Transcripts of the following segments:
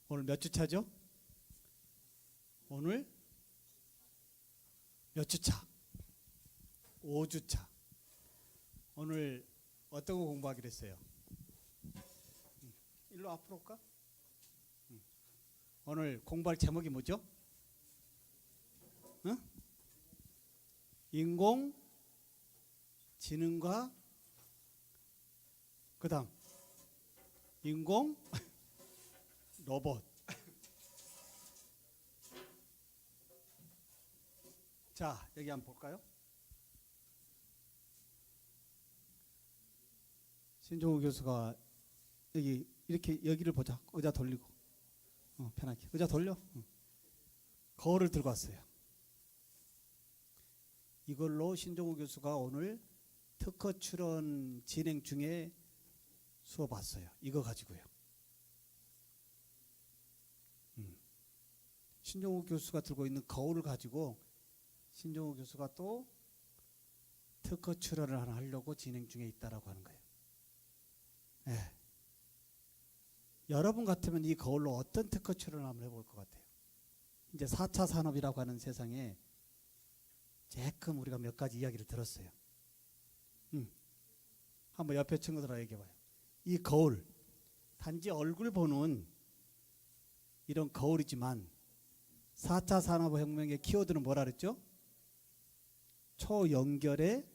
오늘 몇 주 차죠? 오늘 몇 주 차? 5주 차. 오늘 어떤 거 공부하기로 했어요? 일로 앞으로 올까? 오늘 공부할 제목이 뭐죠? 응? 인공지능과 그 다음 인공 로봇. 자, 여기 한번 볼까요? 신종우 교수가 여기 이렇게 여기를 보자. 의자 돌리고 편하게 의자 돌려. 거울을 들고 왔어요. 이걸로 신종우 교수가 오늘 특허 출원 진행 중에 수업 왔어요. 이거 가지고요. 신종우 교수가 들고 있는 거울을 가지고 신종우 교수가 또 특허 출원을 하나 하려고 진행 중에 있다라고 하는 거예요. 네. 여러분 같으면 이 거울로 어떤 특허 출원을 한번 해볼 것 같아요. 이제 4차 산업이라고 하는 세상에 조금 우리가 몇 가지 이야기를 들었어요. 한번 옆에 친구들하고 얘기해봐요. 이 거울, 단지 얼굴 보는 이런 거울이지만 4차 산업혁명의 키워드는 뭐라 그랬죠? 초연결의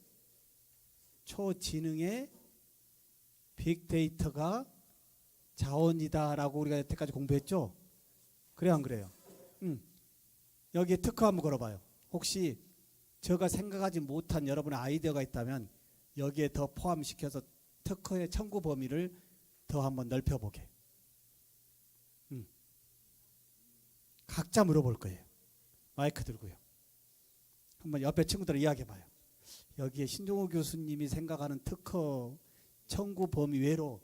초지능의 빅데이터가 자원이다라고 우리가 여태까지 공부했죠? 그래요, 안 그래요? 여기에 특허 한번 걸어봐요. 혹시 제가 생각하지 못한 여러분의 아이디어가 있다면 여기에 더 포함시켜서 특허의 청구 범위를 더 한번 넓혀보게. 각자 물어볼 거예요. 마이크 들고요. 한번 옆에 친구들 이야기해봐요. 여기에 신종우 교수님이 생각하는 특허 청구 범위 외로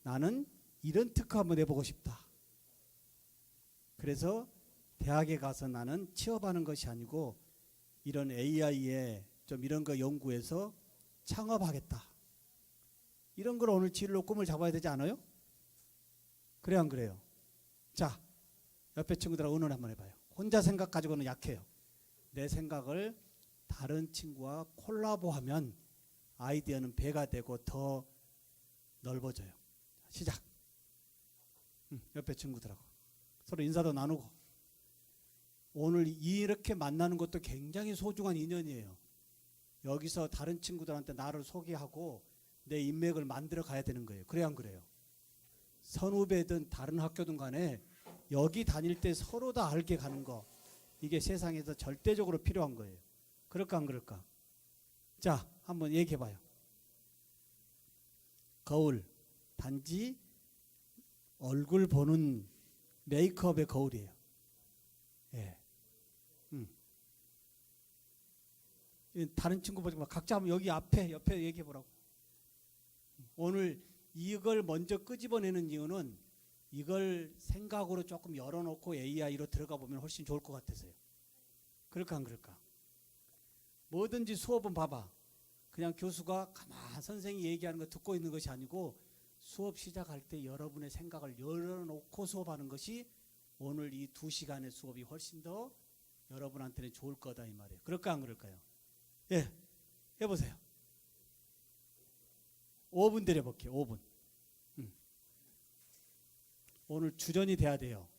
나는 이런 특허 한번 해보고 싶다. 그래서 대학에 가서 나는 취업하는 것이 아니고 이런 AI에 좀 이런 거 연구해서 창업하겠다. 이런 걸 오늘 진로 꿈을 잡아야 되지 않아요? 그래요, 안 그래요? 자, 옆에 친구들하고 의논 한번 해봐요. 혼자 생각 가지고는 약해요. 내 생각을 다른 친구와 콜라보하면 아이디어는 배가 되고 더 넓어져요. 시작. 옆에 친구들하고 서로 인사도 나누고. 오늘 이렇게 만나는 것도 굉장히 소중한 인연이에요. 여기서 다른 친구들한테 나를 소개하고 내 인맥을 만들어 가야 되는 거예요. 그래요, 안 그래요? 선후배든 다른 학교든 간에 여기 다닐 때 서로 다 알게 가는 거, 이게 세상에서 절대적으로 필요한 거예요. 그럴까 안 그럴까? 자, 한번 얘기해 봐요. 거울, 단지 얼굴 보는 메이크업의 거울이에요. 예. 다른 친구 보지 마. 각자 한번 여기 앞에 옆에 얘기해 보라고. 오늘 이걸 먼저 끄집어내는 이유는 이걸 생각으로 조금 열어놓고 AI로 들어가 보면 훨씬 좋을 것 같아서요. 그럴까 안 그럴까? 뭐든지 수업은 봐봐. 그냥 교수가 가만 선생이 얘기하는 거 듣고 있는 것이 아니고 수업 시작할 때 여러분의 생각을 열어놓고 수업하는 것이 오늘 이 2시간의 수업이 훨씬 더 여러분한테는 좋을 거다 이 말이에요. 그럴까 안 그럴까요? 예, 해보세요. 5분 드려볼게요. 5분. 오늘 주전이 돼야 돼요.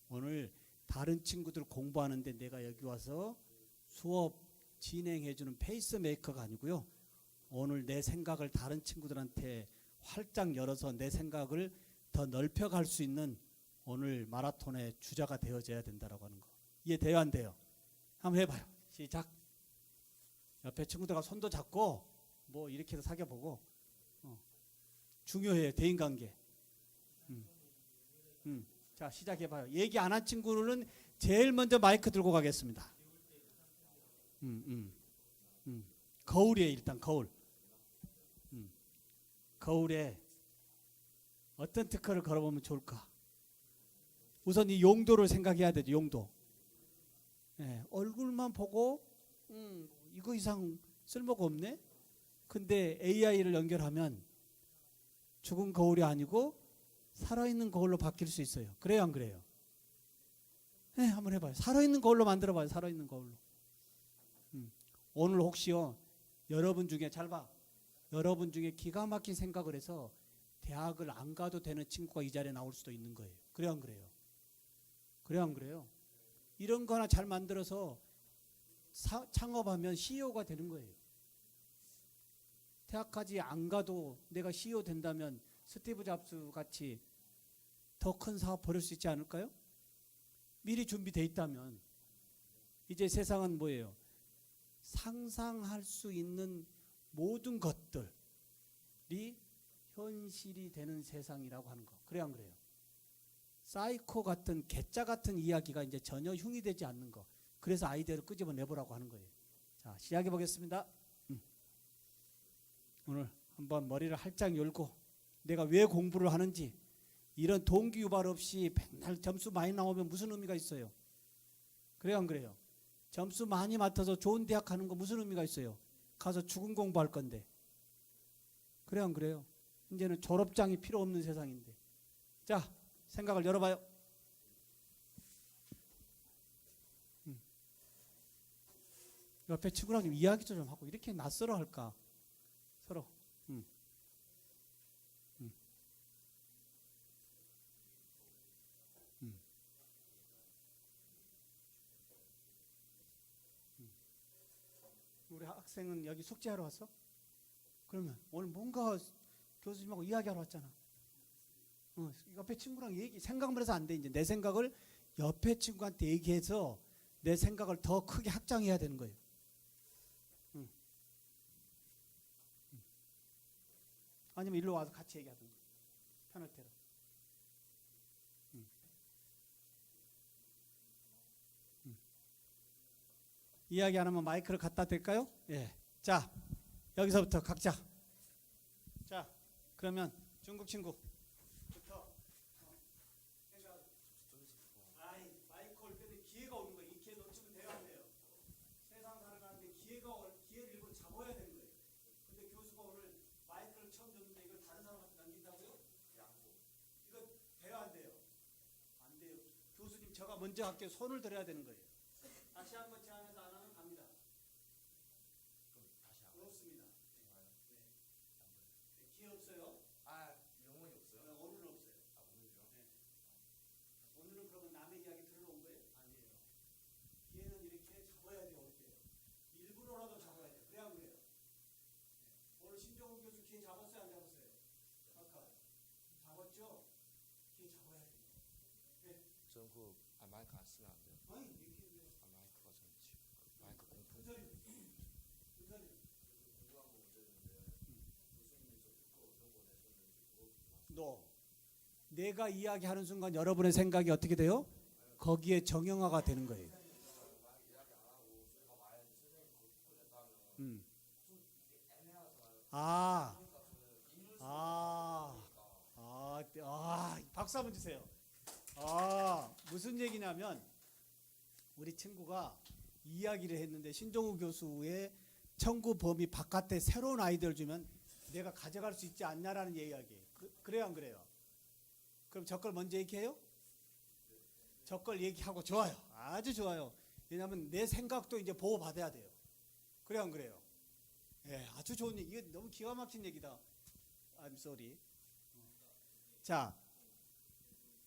오늘 다른 친구들 공부하는데 내가 여기 와서 수업 진행해주는 페이스메이커가 아니고요. 오늘 내 생각을 다른 친구들한테 활짝 열어서 내 생각을 더 넓혀갈 수 있는 오늘 마라톤의 주자가 되어져야 된다라고 하는 거. 이해돼요, 안 돼요? 한번 해봐요. 시작. 옆에 친구들과 손도 잡고 뭐 이렇게 해서 사귀어보고. 중요해요, 대인관계. 자, 시작해봐요. 얘기 안 한 친구는 제일 먼저 마이크 들고 가겠습니다. 거울이에요, 일단 거울. 거울에 어떤 특허를 걸어보면 좋을까? 우선 이 용도를 생각해야 되죠, 용도. 예, 얼굴만 보고 이거 이상 쓸모가 없네? 근데 AI를 연결하면 죽은 거울이 아니고 살아있는 거울로 바뀔 수 있어요. 그래요, 안 그래요? 네, 한번 해봐요. 살아있는 거울로 만들어봐요. 살아있는 거울로. 오늘 혹시요, 여러분 중에 잘 봐. 여러분 중에 기가 막힌 생각을 해서 대학을 안 가도 되는 친구가 이 자리에 나올 수도 있는 거예요. 그래요, 안 그래요? 그래요, 안 그래요? 이런 거 하나 잘 만들어서 창업하면 CEO가 되는 거예요. 대학까지 안 가도 내가 CEO 된다면 스티브 잡스 같이 더 큰 사업 벌일 수 있지 않을까요? 미리 준비되어 있다면. 이제 세상은 뭐예요? 상상할 수 있는 모든 것들이 현실이 되는 세상이라고 하는 거. 그래요, 안 그래요? 사이코 같은 개짜 같은 이야기가 이제 전혀 흉이 되지 않는 거. 그래서 아이디어를 끄집어 내보라고 하는 거예요. 자, 시작해 보겠습니다. 오늘 한번 머리를 활짝 열고 내가 왜 공부를 하는지, 이런 동기 유발 없이 맨날 점수 많이 나오면 무슨 의미가 있어요? 그래요, 안 그래요? 점수 많이 맡아서 좋은 대학 가는 거 무슨 의미가 있어요? 가서 죽은 공부할 건데. 그래요, 안 그래요? 이제는 졸업장이 필요 없는 세상인데. 자, 생각을 열어봐요. 옆에 친구랑 좀 이야기도 좀 하고, 이렇게 낯설어 할까? 서로. 우리 학생은 여기 숙제하러 왔어? 그러면 오늘 뭔가 교수님하고 이야기하러 왔잖아. 옆에 친구랑 생각을 해서 안 돼. 이제 내 생각을 옆에 친구한테 얘기해서 내 생각을 더 크게 확장해야 되는 거예요. 아니면 일로 와서 같이 얘기하든가. 편할 대로. 이야기 안 하면 마이크를 갖다 댈까요? 예. 자, 여기서부터 각자. 자, 그러면 중국 친구부터. 마이크 올 때는 기회가 오는 거예요. 이 기회 놓치면 돼요, 안 돼요? 세상 살아가는데 기회를 일부러 잡아야 되는 거예요. 근데 교수가 오늘 마이크를 처음 줬는데 이걸 다른 사람한테 넘긴다고요? 이거 돼요, 안 돼요? 안 돼요. 교수님, 제가 먼저 할게요. 손을 들어야 되는 거예요. 다시 한번 제안해서 안 하면 갑니다. 그렇습니다. 네. 기회 없어요? 영혼이 없어요? 오늘은 없어요. 오늘요? 네. 오늘은 그러면 남의 이야기 들으러 온 거예요? 아니에요. 기회는 이렇게 잡아야 돼요. 어때요? 일부러라도 잡아야 돼요. 그래야 안 그래요? 네. 오늘 신종훈 교수 기회 잡았어요? 안 잡았어요? 아까 잡았죠? 기회 잡아야 돼요. 네. 저는 마이크 안 쓰면 안 돼요? 아니, 얘기해요. 마이크가 전 지금 마이크 공포. 은선이. 궁금한 거 먼저 있는데 교수님이 저 특허 어떤 거 내셨는지 그거 너 내가 이야기하는 순간 여러분의 생각이 어떻게 돼요? 거기에 정형화가 되는 거예요. 이야기 안 하고 저희가 만약에 선생님 그거 특허 냈다면 좀 이게 애매하잖아요. 그러니까 저는 박수 한번 주세요. 무슨 얘기냐면 우리 친구가 이야기를 했는데 신종우 교수의 청구 범위 바깥에 새로운 아이디어를 주면 내가 가져갈 수 있지 않냐라는 이야기예요. 그래요, 안 그래요? 그럼 저 걸 먼저 얘기해요? 저 걸 얘기하고 좋아요. 아주 좋아요. 왜냐하면 내 생각도 이제 보호받아야 돼요. 그래요, 안 그래요? 예, 아주 좋은 얘기. 이거 너무 기가 막힌 얘기다. I'm sorry. 자,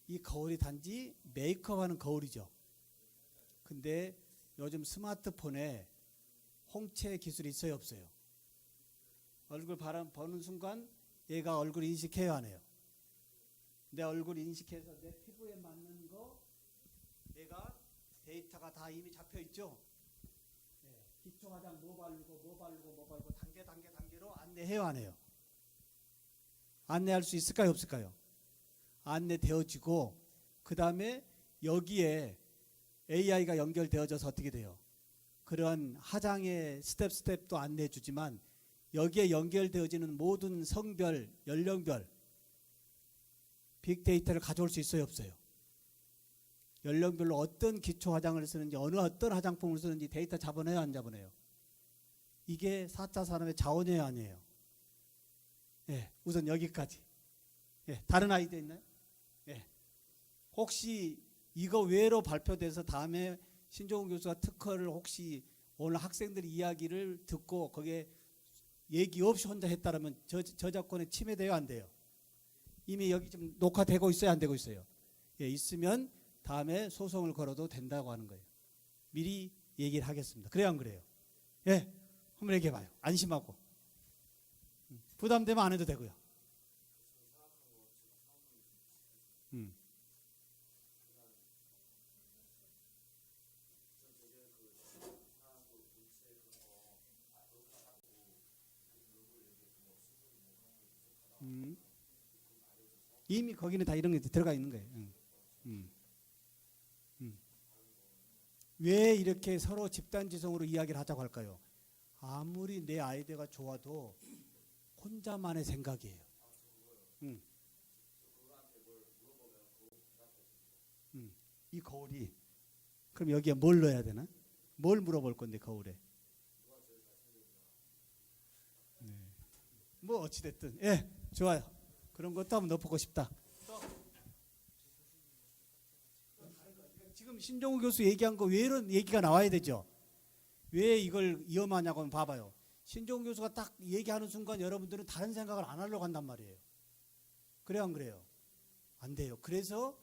이 거울이 단지 메이크업하는 거울이죠. 근데 요즘 스마트폰에 홍채 기술이 있어요, 없어요? 얼굴 보는 순간 얘가 얼굴 인식해요, 안 해요? 내 얼굴 인식해서 내 피부에 맞는 거 얘가 데이터가 다 이미 잡혀 있죠. 네, 기초 화장 뭐 바르고 단계로 안내해요, 안 해요? 안내할 수 있을까요, 없을까요? 안내되어지고 그 다음에 여기에 AI가 연결되어져서 어떻게 돼요? 그런 화장의 스텝도 안내해 주지만 여기에 연결되어지는 모든 성별, 연령별 빅데이터를 가져올 수 있어요, 없어요? 연령별로 어떤 기초 화장을 쓰는지 어떤 화장품을 쓰는지 데이터 잡아내요, 안 잡아내요? 이게 4차 산업의 자원이에요, 아니에요? 예, 우선 여기까지. 예, 다른 아이디어 있나요? 혹시 이거 외로 발표돼서 다음에 신종훈 교수가 특허를 혹시 오늘 학생들의 이야기를 듣고 거기에 얘기 없이 혼자 했다라면 저작권에 침해돼요, 안 돼요? 이미 여기 좀 녹화되고 있어요, 안 되고 있어요? 예, 있으면 다음에 소송을 걸어도 된다고 하는 거예요. 미리 얘기를 하겠습니다. 그래요, 안 그래요? 예, 한번 얘기해 봐요. 안심하고. 부담되면 안 해도 되고요. 음. 이미 거기는 다 이런 게 들어가 있는 거예요. 음. 음. 왜 이렇게 서로 집단지성으로 이야기를 하자고 할까요? 아무리 내 아이디어가 좋아도 혼자만의 생각이에요. 이 거울이 그럼 여기에 뭘 넣어야 되나? 뭘 물어볼 건데 거울에? 네. 뭐 어찌 됐든 예, 좋아요. 그런 것도 한번 넣어보고 싶다. 지금 신종우 교수 얘기한 거 왜 이런 얘기가 나와야 되죠? 왜 이걸 위험하냐고 한번 봐봐요. 신종우 교수가 딱 얘기하는 순간 여러분들은 다른 생각을 안 하려고 한단 말이에요. 그래요, 안 그래요? 안 돼요. 그래서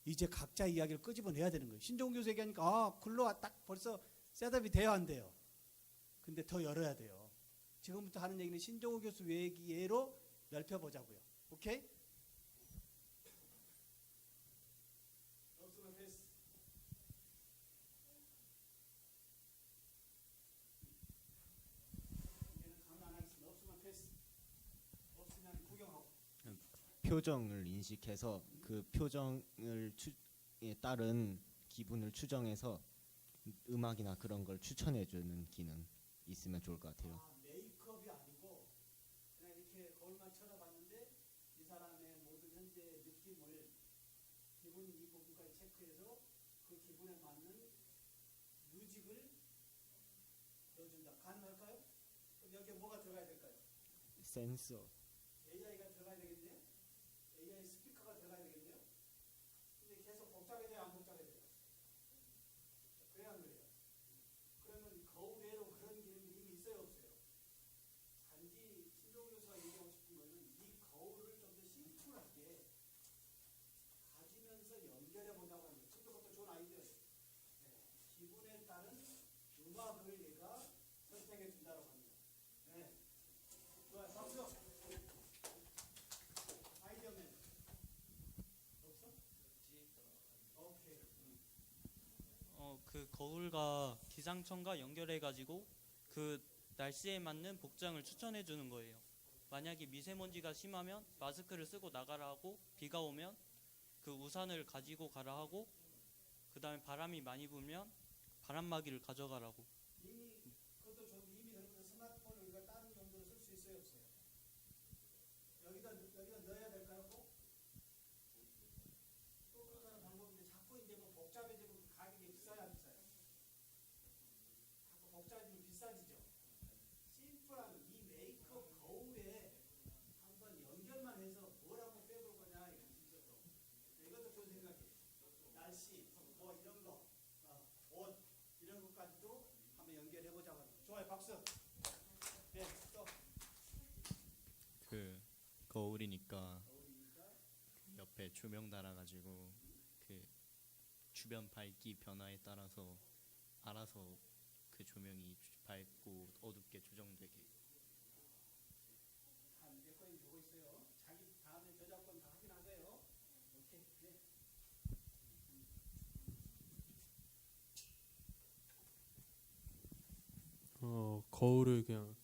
이제 각자 이야기를 끄집어내야 되는 거예요. 신종우 교수 얘기하니까 글로 딱 벌써 셋업이 돼야 안 돼요. 근데 더 열어야 돼요. 지금부터 하는 얘기는 신종우 교수 얘기로 넓혀보자고요. 오케이? 표정을 인식해서 그 표정을 에 따른 기분을 추정해서 음악이나 그런 걸 추천해주는 기능 있으면 좋을 것 같아요. 메이크업이 아니고 그냥 이렇게 거울만 쳐다봤는데 이 사람의 모든 현재 느낌을 기분 이 부분까지 체크해서 그 기분에 맞는 뮤직을 넣어준다. 가능할까요? 그럼 여기에 뭐가 들어가야 될까요? 센서. AI가 들어가야 되겠네요. AI 스피커가 들어가야 되겠네요. 근데 계속 복잡해져요, 안 복잡해져요? 그래야 안 그래요? 그러면 거울 외로 그런 기능이 이미 있어요, 없어요? 단지 신종우 교수가 얘기하고 싶은 거는 이 거울을 좀 더 심플하게 가지면서 연결해 보자고 하는 거예요. 지금 그것도 좋은 아이디어예요. 네. 기분에 따른 음악을 얘가 선택해 준다고 합니다. 네. 좋아요. 박수. 아이디어맨. 없어? 오케이. 그 거울과 기상청과 연결해가지고 그 날씨에 맞는 복장을 추천해 주는 거예요. 만약에 미세먼지가 심하면 마스크를 쓰고 나가라 하고, 비가 오면 그 우산을 가지고 가라 하고, 그 다음에 바람이 많이 불면 바람막이를 가져가라고. 이미 그것도 좋은데 이미 그러면 스마트폰을 우리가 다른 용도로 쓸 수 있어요, 없어요? 여기다 넣어야 될까요? 꼭? 또 그런 방법인데 자꾸 이제 뭐 복잡해지면 그 가격이 비싸요, 안 비싸요? 자꾸 복잡해지면 비싸지죠. 심플한 이 메이크업 거울에 한번 연결만 해서 뭘 한번 빼볼 거냐 이런 식으로. 이것도 좋은 생각이에요. 날씨, 뭐 이런 거, 옷 이런 것까지도 한번 연결해 보자고. 좋아요, 박수. 네, 또 그 거울이니까 거울이니까. 옆에 조명 달아가지고 그 주변 밝기 변화에 따라서 알아서 그 조명이 밝고 어둡게 조정되게. 내 거인 보고 있어요. 자기 다음에 저작권 다 확인하세요. 오케이. 네. 거울을 그냥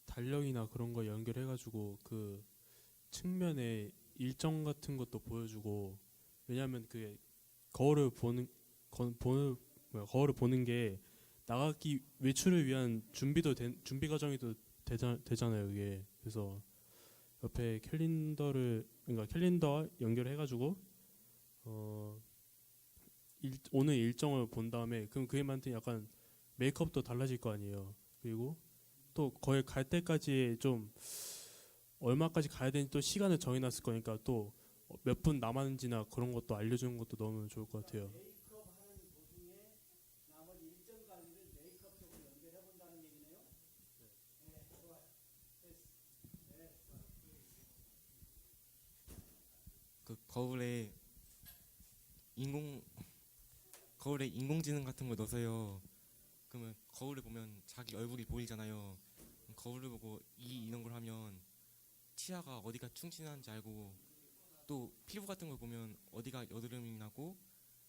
달력이나 그런 거 연결해가지고 그 측면에 일정 같은 것도 보여주고. 왜냐하면 그게 거울을 거울을 보는 게 나가기 외출을 위한 준비 과정이 또 되잖아요 이게. 그래서 옆에 그러니까 캘린더와 연결해가지고 오늘 일정을 본 다음에 그럼 그에 맞는 약간 메이크업도 달라질 거 아니에요. 그리고 또 거기 갈 때까지 좀 얼마까지 가야 되는지 또 시간을 정해놨을 거니까 또 몇 분 남았는지나 그런 것도 알려주는 것도 너무 좋을 것 같아요. 메이크업 하는 도중에 나머지 일정 관리를 메이크업 쪽으로 연결해 본다는 얘기네요. 네, 좋아요. 됐어. 네, 그 거울에 인공지능 같은 거 넣어서요. 그러면 거울을 보면 자기 얼굴이 보이잖아요. 그럼 거울을 보고 이런 걸 하면 치아가 어디가 충치나는지 알고, 또 피부 같은 걸 보면 어디가 여드름이 나고,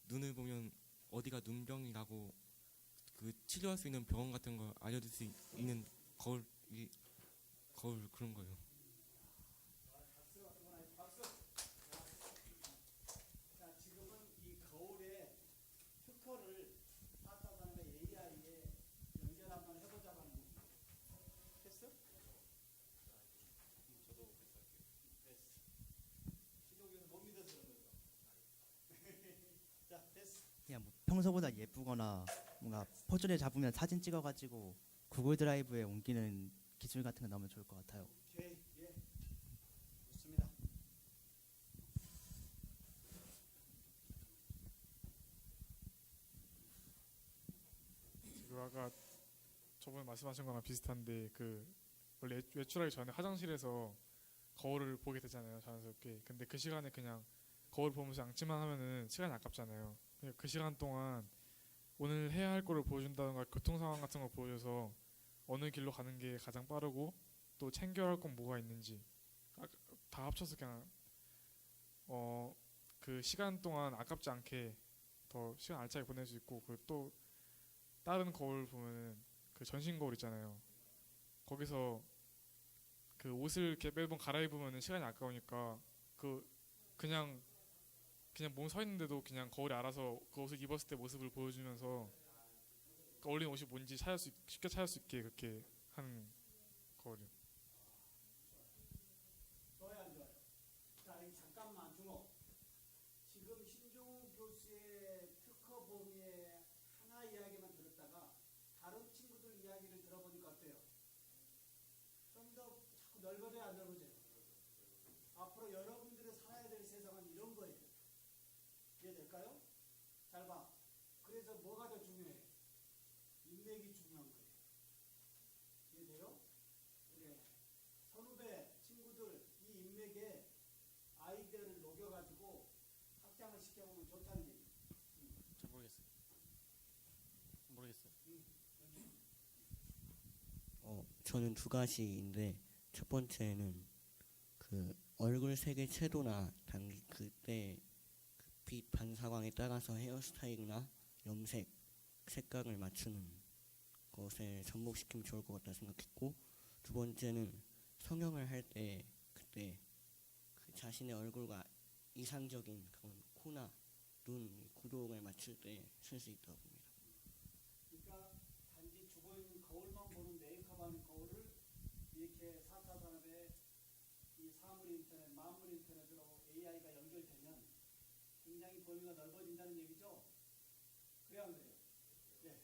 눈을 보면 어디가 눈병이 나고, 그 치료할 수 있는 병원 같은 거 알려줄 수 있는 거울 그런 거예요. 자, 지금은 이 거울에 특허를 사타산업의 AI에 연결 한번 해보자고 하는 거예요. 됐어? 저도 됐어. 신동규는 못 믿어서 그런 거죠. 자, 됐어. 그냥 뭐 평소보다 예쁘거나 뭔가 포즈를 잡으면 사진 찍어가지고 구글 드라이브에 옮기는 기술 같은 거 나오면 좋을 것 같아요. 오케이, 예, 좋습니다. 그 아까 저번에 말씀하신 거랑 비슷한데 그 원래 외출하기 전에 화장실에서 거울을 보게 되잖아요, 자연스럽게. 근데 그 시간에 그냥 거울 보면서 양치만 하면은 시간이 아깝잖아요. 그러니까 그 시간 동안 오늘 해야 할 거를 보여준다던가 교통 상황 같은 걸 보여줘서 어느 길로 가는 게 가장 빠르고 또 챙겨야 할 건 뭐가 있는지 다 합쳐서 그냥 그 시간 동안 아깝지 않게 더 시간 알차게 보낼 수 있고, 그 또 다른 거울 보면은 그 전신 거울 있잖아요. 거기서 그 옷을 이렇게 매번 갈아입으면은 시간이 아까우니까 그냥 몸 서 있는데도 그냥 거울이 알아서 그 옷을 입었을 때 모습을 보여주면서 그 어울리는 옷이 뭔지 쉽게 찾을 수 있게 그렇게 하는 거울이요. 좋아요, 안 좋아요? 자, 여기 잠깐만 주목. 지금 신종우 교수의 특허 범위의 하나 이야기만 들었다가 다른 친구들 이야기를 들어보니까 어때요? 좀 더 자꾸 넓어져야 안 넓어져요? 앞으로 여러분들이 살아야 될 세상은 이런 거예요. 이해될까요? 잘 봐. 그래서 뭐가 더 중요해? 인맥이 중요한 거예요. 이해돼요? 그래. 선후배 친구들 이 인맥에 아이디어를 녹여가지고 확장을 시켜보면 좋다는 얘기. 잘 모르겠어요. 저는 두 가지인데, 첫 번째는 그 얼굴 색의 채도나 그때 그 빛 반사광에 따라서 헤어스타일이나 염색 색깔을 맞추는 것에 접목시키면 좋을 것 같다 생각했고, 두 번째는 성형을 할 때 그때 그 자신의 얼굴과 이상적인 그런 코나 눈 구도를 맞출 때 쓸 수 있다고 봅니다. 그러니까 단지 죽어 있는 거울만 보는 메이크업하는 거울을 이렇게 4차 산업의 이 사물 인터넷, 만물 인터넷으로 AI가 연결되면 굉장히 범위가 넓어진다는 얘기죠. 그래야 안 그래요? 네.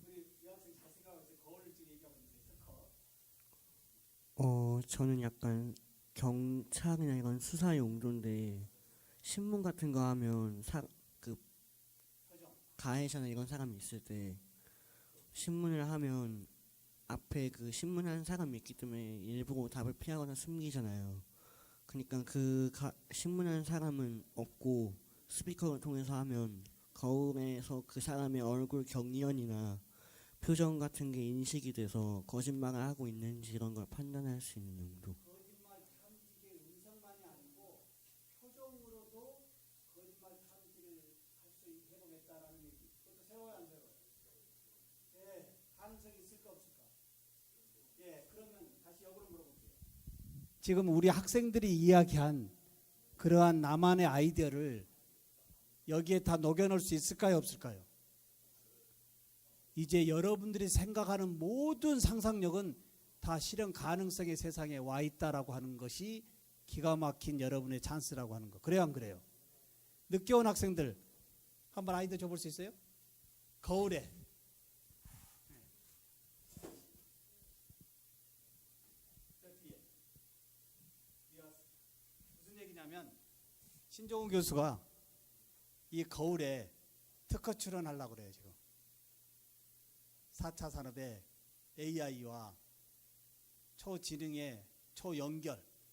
우리 여학생 잘 생각하고 있어요. 거울을 지금 얘기하고 있는데 스커. 저는 약간 경찰이나 이런 수사 용도인데, 신문 같은 거 하면 그 표정. 가해자나 이런 사람이 있을 때 신문을 하면 앞에 그 신문한 사람이 있기 때문에 일부러 답을 피하거나 숨기잖아요. 그러니까 신문한 사람은 없고 스피커를 통해서 하면 거울에서 그 사람의 얼굴 경련이나 표정 같은 게 인식이 돼서 거짓말을 하고 있는지 이런 걸 판단할 수 있는 용도. 거짓말 탐지기의 음성만이 아니고 표정으로도 거짓말 탐지를 할 수 있게 해보겠다라는 얘기. 그것도 세워야 안 세워요? 예, 가능성이 있을까 없을까? 예, 그러면 다시 역으로 물어볼게요. 지금 우리 학생들이 이야기한 그러한 나만의 아이디어를 여기에 다 녹여넣을 수 있을까요 없을까요? 이제 여러분들이 생각하는 모든 상상력은 다 실현 가능성의 세상에 와 있다라고 하는 것이 기가 막힌 여러분의 찬스라고 하는 거. 그래요 안 그래요? 늦게 온 학생들 한번 아이디어 줘볼 수 있어요? 거울에 무슨 얘기냐면 신종훈 교수가 이 거울에 특허 출원하려고 그래요 지금. 4차 산업의 AI와 초지능의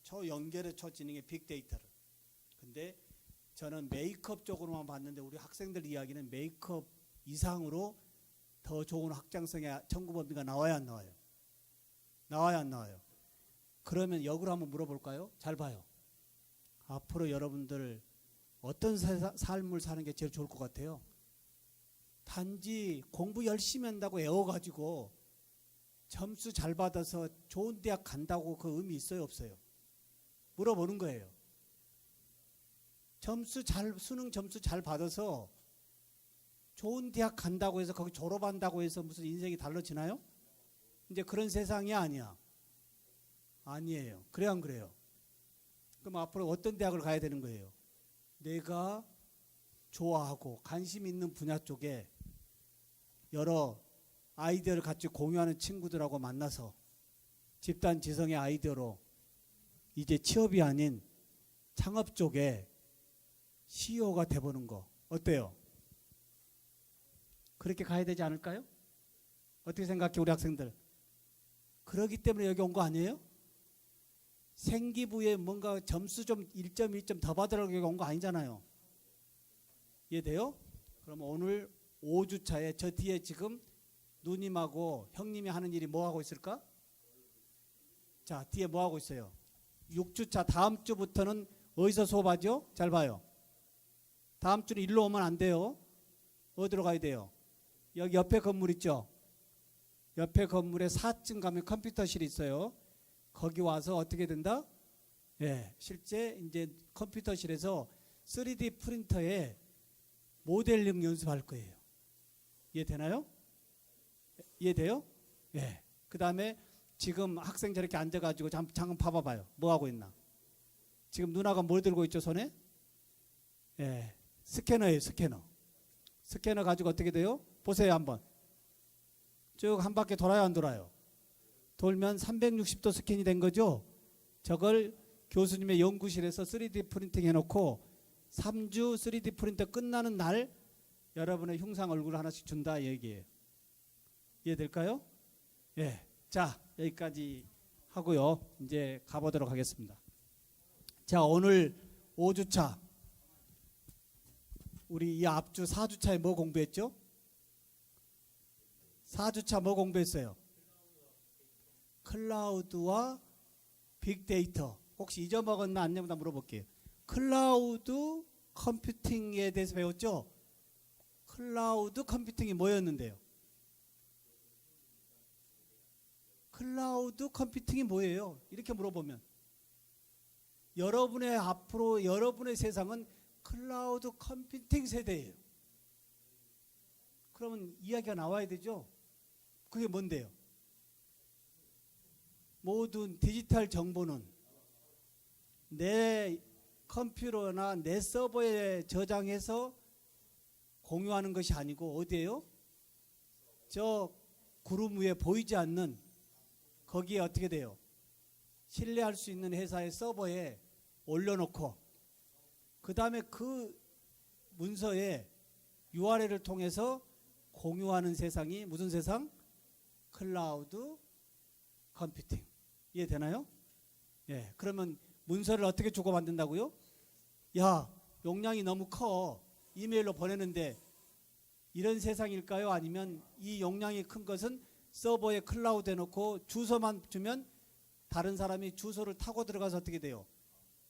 초연결의 초지능의 빅데이터를. 근데 저는 메이크업 쪽으로만 봤는데 우리 학생들 이야기는 메이크업 이상으로 더 좋은 확장성의 청구 범위가 나와야 안 나와요? 나와야 안 나와요? 그러면 역으로 한번 물어볼까요? 잘 봐요. 앞으로 여러분들 어떤 삶을 사는 게 제일 좋을 것 같아요? 단지 공부 열심히 한다고 애워가지고 점수 잘 받아서 좋은 대학 간다고 그 의미 있어요 없어요? 물어보는 거예요. 수능 점수 잘 받아서 좋은 대학 간다고 해서 거기 졸업한다고 해서 무슨 인생이 달라지나요? 이제 그런 세상이 아니야. 아니에요. 그래 안 그래요? 그럼 앞으로 어떤 대학을 가야 되는 거예요? 내가 좋아하고 관심 있는 분야 쪽에 여러 아이디어를 같이 공유하는 친구들하고 만나서 집단 지성의 아이디어로 이제 취업이 아닌 창업 쪽에 CEO가 돼보는 거 어때요? 그렇게 가야 되지 않을까요? 어떻게 생각해 우리 학생들? 그러기 때문에 여기 온 거 아니에요? 생기부에 뭔가 점수 좀 1점 1점 더 받으라고 여기 온 거 아니잖아요. 이해돼요? 그럼 오늘 5주차에 저 뒤에 지금 누님하고 형님이 하는 일이 뭐 하고 있을까? 자, 뒤에 뭐 하고 있어요? 6주차 다음 주부터는 어디서 수업하죠? 잘 봐요. 다음 주는 일로 오면 안 돼요. 어디로 가야 돼요? 여기 옆에 건물 있죠? 옆에 건물에 4층 가면 컴퓨터실이 있어요. 거기 와서 어떻게 된다? 예, 실제 이제 컴퓨터실에서 3D 프린터에 모델링 연습할 거예요. 이해되나요? 이해돼요? 예. 그 다음에 지금 학생 저렇게 앉아가지고 잠깐 봐봐봐요. 뭐 하고 있나? 지금 누나가 뭘 들고 있죠, 손에? 예. 스캐너예요, 스캐너. 스캐너 가지고 어떻게 돼요? 보세요, 한번. 쭉 한 바퀴 돌아요, 안 돌아요? 돌면 360도 스캔이 된 거죠? 저걸 교수님의 연구실에서 3D 프린팅 해놓고 3주 3D 프린터 끝나는 날 여러분의 흉상 얼굴 하나씩 준다 이 얘기예요. 이해될까요? 예. 자, 여기까지 하고요. 이제 가보도록 하겠습니다. 자, 오늘 5주차 우리 이 앞주 4주차에 뭐 공부했죠? 4주차 뭐 공부했어요? 클라우드와 빅데이터. 혹시 잊어먹었나 안 잊어먹었나 물어볼게요. 클라우드 컴퓨팅에 대해서 배웠죠? 클라우드 컴퓨팅이 뭐였는데요? 클라우드 컴퓨팅이 뭐예요? 이렇게 물어보면 여러분의 앞으로 여러분의 세상은 클라우드 컴퓨팅 세대예요. 그러면 이야기가 나와야 되죠? 그게 뭔데요? 모든 디지털 정보는 내 컴퓨터나 내 서버에 저장해서 공유하는 것이 아니고 어디에요? 저 구름 위에 보이지 않는 거기에 어떻게 돼요? 신뢰할 수 있는 회사의 서버에 올려놓고 그 다음에 그 문서에 URL을 통해서 공유하는 세상이 무슨 세상? 클라우드 컴퓨팅. 이해되나요? 예. 그러면 문서를 어떻게 주고받는다고요? 야, 용량이 너무 커. 이메일로 보내는데 이런 세상일까요? 아니면 이 용량이 큰 것은 서버에 클라우드 해놓고 주소만 주면 다른 사람이 주소를 타고 들어가서 어떻게 돼요?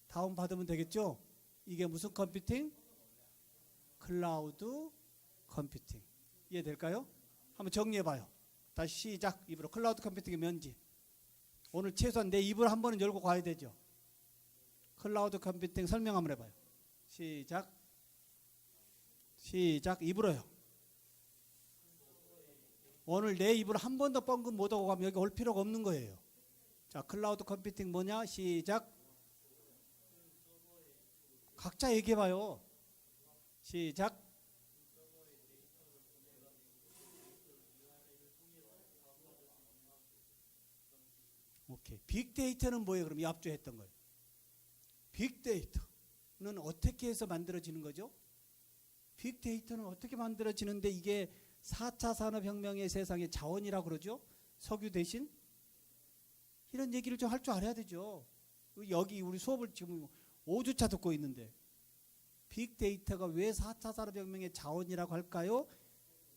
다운받으면 되겠죠? 이게 무슨 컴퓨팅? 클라우드 컴퓨팅. 이해될까요? 한번 정리해봐요. 다시 시작. 입으로. 클라우드 컴퓨팅이 뭔지. 오늘 최소한 내 입을 한 번은 열고 가야 되죠. 클라우드 컴퓨팅 설명 한번 해봐요. 시작. 시작. 입으로요. 오늘 내 입을 한 번도 뻥긋 못하고 가면 여기 올 필요가 없는 거예요. 자, 클라우드 컴퓨팅 뭐냐? 시작. 각자 얘기해봐요. 시작. 오케이. 빅데이터는 뭐예요? 그럼 이 앞주에 했던 거예요. 빅데이터. 어떻게 해서 만들어지는 거죠? 빅데이터는 어떻게 만들어지는데 이게 4차 산업혁명의 세상의 자원이라고 그러죠? 석유 대신? 이런 얘기를 좀 할 줄 알아야 되죠. 여기 우리 수업을 지금 5주차 듣고 있는데 빅데이터가 왜 4차 산업혁명의 자원이라고 할까요?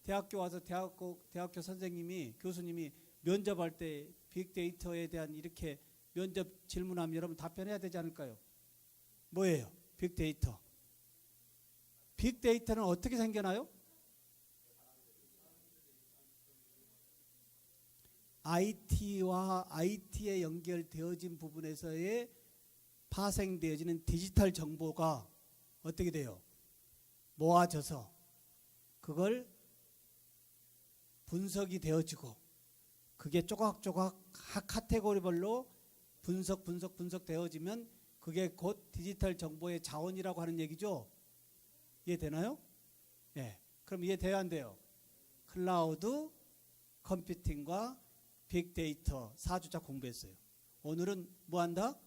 대학교 와서 대학교 선생님이 교수님이 면접할 때 빅데이터에 대한 이렇게 면접 질문하면 여러분 답변해야 되지 않을까요? 뭐예요? 빅데이터. 빅데이터는 어떻게 생겨나요? IT와 IT에 연결되어진 부분에서의 파생되어지는 디지털 정보가 어떻게 돼요? 모아져서 그걸 분석이 되어지고 그게 조각조각 카테고리별로 분석되어지면 그게 곧 디지털 정보의 자원이라고 하는 얘기죠. 이해되나요? 예. 그럼 이해돼야 안 돼요? 클라우드 컴퓨팅과 빅데이터 4주차 공부했어요. 오늘은 뭐 한다?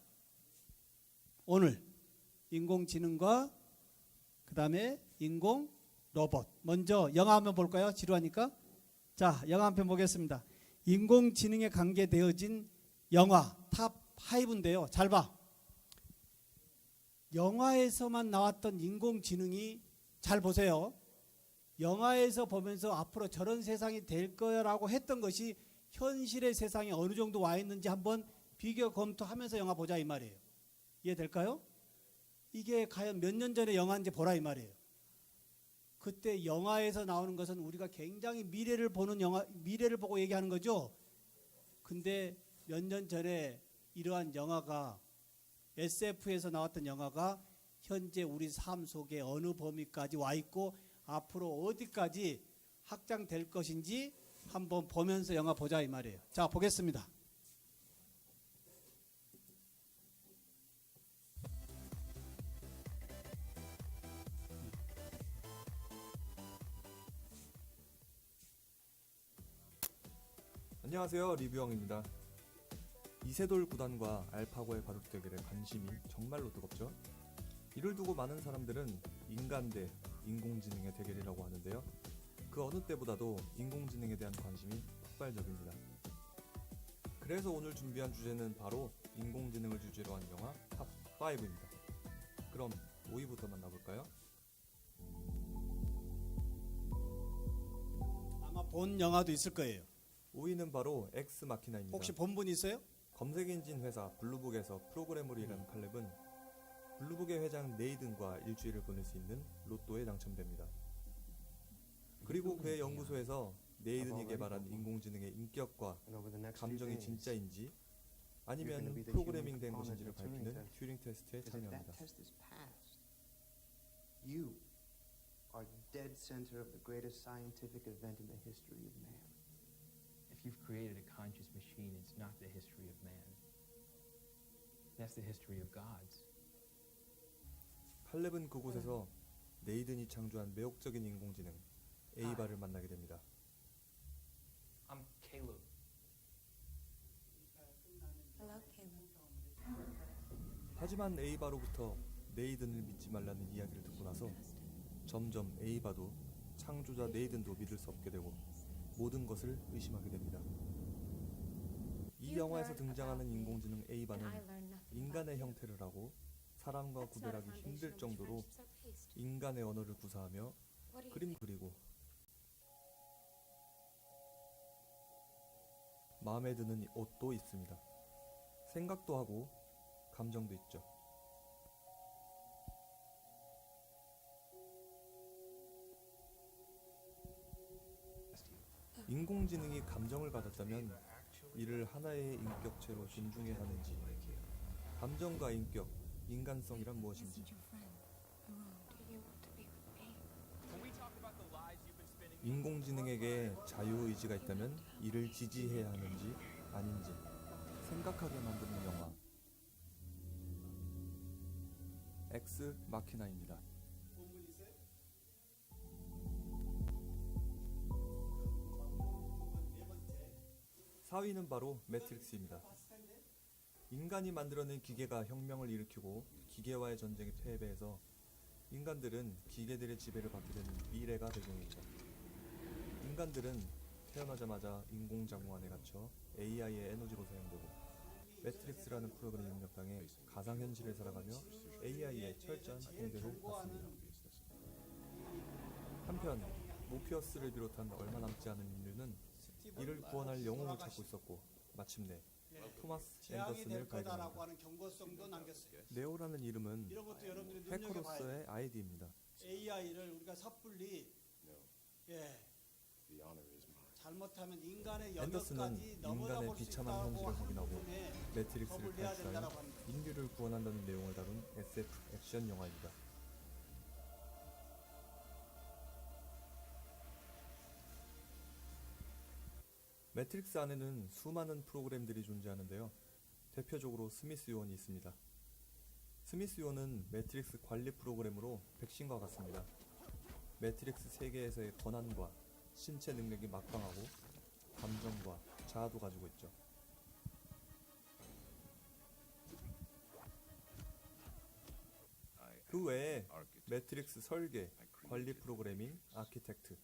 오늘 인공지능과 그 다음에 인공 로봇. 먼저 영화 한번 볼까요? 지루하니까. 자, 영화 한 편 보겠습니다. 인공지능에 관계되어진 영화 탑 5인데요. 잘 봐. 영화에서만 나왔던 인공지능이 잘 보세요. 영화에서 보면서 앞으로 저런 세상이 될 거라고 했던 것이 현실의 세상에 어느 정도 와 있는지 한번 비교 검토하면서 영화 보자 이 말이에요. 이해될까요? 이게 과연 몇 년 전의 영화인지 보라 이 말이에요. 그때 영화에서 나오는 것은 우리가 굉장히 미래를 보는 영화, 미래를 보고 얘기하는 거죠. 근데 몇 년 전에 이러한 영화가 SF에서 나왔던 영화가 현재 우리 삶 속에 어느 범위까지 와 있고 앞으로 어디까지 확장될 것인지 한번 보면서 영화 보자 이 말이에요. 자, 보겠습니다. 안녕하세요, 리뷰형입니다. 이세돌 구단과 알파고의 바둑 대결에 관심이 정말로 뜨겁죠. 이를 두고 많은 사람들은 인간 대 인공지능의 대결이라고 하는데요. 그 어느 때보다도 인공지능에 대한 관심이 폭발적입니다. 그래서 오늘 준비한 주제는 바로 인공지능을 주제로 한 영화 탑 5입니다. 그럼 5위부터 만나볼까요? 아마 본 영화도 있을 거예요. 5위는 바로 엑스 마키나입니다. 혹시 본 분 있어요? 검색엔진 회사 블루북에서 프로그래머로 일하는 칼렙은 블루북의 회장 네이든과 일주일을 보낼 수 있는 로또에 당첨됩니다. 그리고 그의 연구소에서 네이든이 개발한 인공지능의 인격과 감정이 진짜인지 아니면 프로그래밍 된 것인지를 밝히는 튜링 테스트에 참여합니다. You are dead center of the greatest scientific event in the history of man. If you've created a conscious machine, it's not the history of man. That's the history of gods. 칼렙은 그곳에서 네이든이 창조한 매혹적인 인공지능 에이바를 만나게 됩니다. I'm Caleb. Hello, Caleb. 하지만 에이바로부터 네이든을 믿지 말라는 이야기를 듣고 나서 점점 에이바도 창조자 네이든도 믿을 수 없게 되고 모든 것을 의심하게 됩니다. 이 영화에서 등장하는 인공지능 에이바는 인간의 형태를 하고 사람과 구별하기 힘들 정도로 인간의 언어를 구사하며 그림 그리고 마음에 드는 옷도 있습니다. 생각도 하고 감정도 있죠. 인공지능이 감정을 가졌다면 이를 하나의 인격체로 존중해야 하는지, 감정과 인격, 인간성이란 무엇인지, 인공지능에게 자유의지가 있다면 이를 지지해야 하는지 아닌지 생각하게 만드는 영화 엑스 마키나입니다. 4위는 바로 매트릭스입니다. 인간이 만들어낸 기계가 혁명을 일으키고 기계와의 전쟁이 패배해서 인간들은 기계들의 지배를 받게 되는 미래가 배경입니다. 인간들은 태어나자마자 인공자궁 안에 갇혀 AI의 에너지로 사용되고 매트릭스라는 프로그램 입력당해 가상현실을 살아가며 AI의 철저한 통제를 받습니다. 한편 모피어스를 비롯한 얼마 남지 않은 인류는 이를 구원할 영웅을 찾고 있었고 마침내 토마스 재앙이 앤더슨을 될 거다라고 발견합니다. 하는 경고성도 남겼어요. 네오라는 이름은 이런 것도 여러분들이 눈여겨봐야 해커로서의 돼요. 아이디입니다. AI를 우리가 섣불리 잘못하면 인간의 앤더슨은 영역까지 넘어가 인간의 볼 수 비참한 있다고 현실을 하는 확인하고 부분에 매트릭스를 겁을 내야 탈출하여 된다라고 하는 거예요. 인류를 구원한다는 내용을 다룬 SF 액션 영화입니다. 매트릭스 안에는 수많은 프로그램들이 존재하는데요. 대표적으로 스미스 요원이 있습니다. 스미스 요원은 매트릭스 관리 프로그램으로 백신과 같습니다. 매트릭스 세계에서의 권한과 신체 능력이 막강하고 감정과 자아도 가지고 있죠. 그 외에 매트릭스 설계, 관리 프로그래밍, 아키텍트,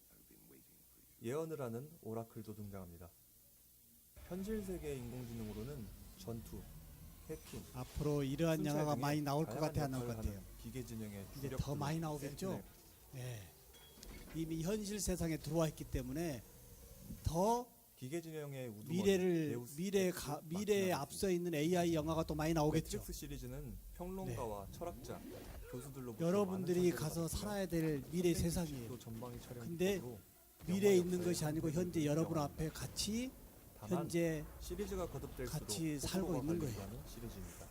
예언을 하는 오라클도 등장합니다. 현실 세계의 인공지능으로는 전투, 해킹, 앞으로 이러한 순찰 영화가 등의 많이 나올 것 다양한 같아요, 안 나올 것 역할을 하는 같아요? 기계진영의 이제 주력 더 많이 그룹 나오겠죠? 센티넬. 이미 현실 세상에 들어와 있기 때문에 더 기계진영의 우두머리, 미래를 데우스 미래에 엑스 미래에 마키나 앞서 있는 AI 영화가 또 많이 나오겠죠. 매트릭스 시리즈는 평론가와 철학자, 교수들로부터 여러분들이 많은 가서 평가를 살아야 될 미래 세상이에요. 또 전방위 촬영 근데 기법으로 미래에 영화 있는 역사에 것이 아니고 현재 선택된 여러분 영화입니다. 앞에 같이 다만 현재 시리즈가 거듭될수록 같이 살고 호불호가 있는 갈리게 거예요. 하는 시리즈입니다.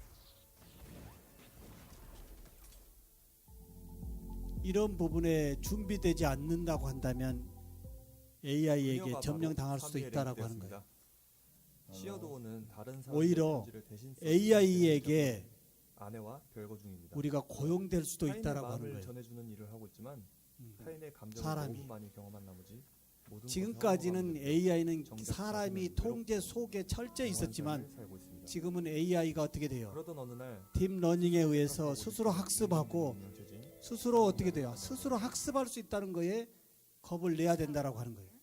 이런 부분에 준비되지 않는다고 한다면 AI에게 그녀가 점령당할 바로 수도 사미엘의 있다라고 하는 되었습니다. 거예요. 시어도어는 다른 사람의 오히려 편지를 대신 써주는 AI에게 아내와 별거 중입니다. 우리가 고용될 수도 타인의 있다라고 마음을 하는 거예요. 전해주는 일을 하고 있지만 타인의 감정을 사람이. 너무 많이 경험한 나머지 모든 지금까지는 것을 AI는 정작 사람이 자신은 통제 외롭고 속에 철저히 있었지만 영원히 살고 있습니다. 지금은 AI가 어떻게 돼요? 그러던 어느 날 딥러닝에 의해서 스스로 학습하고 운영체제인 스스로 어떻게 돼요? 스스로 학습할 수 있다는 거에 겁을 내야 된다라고 하는 거예요.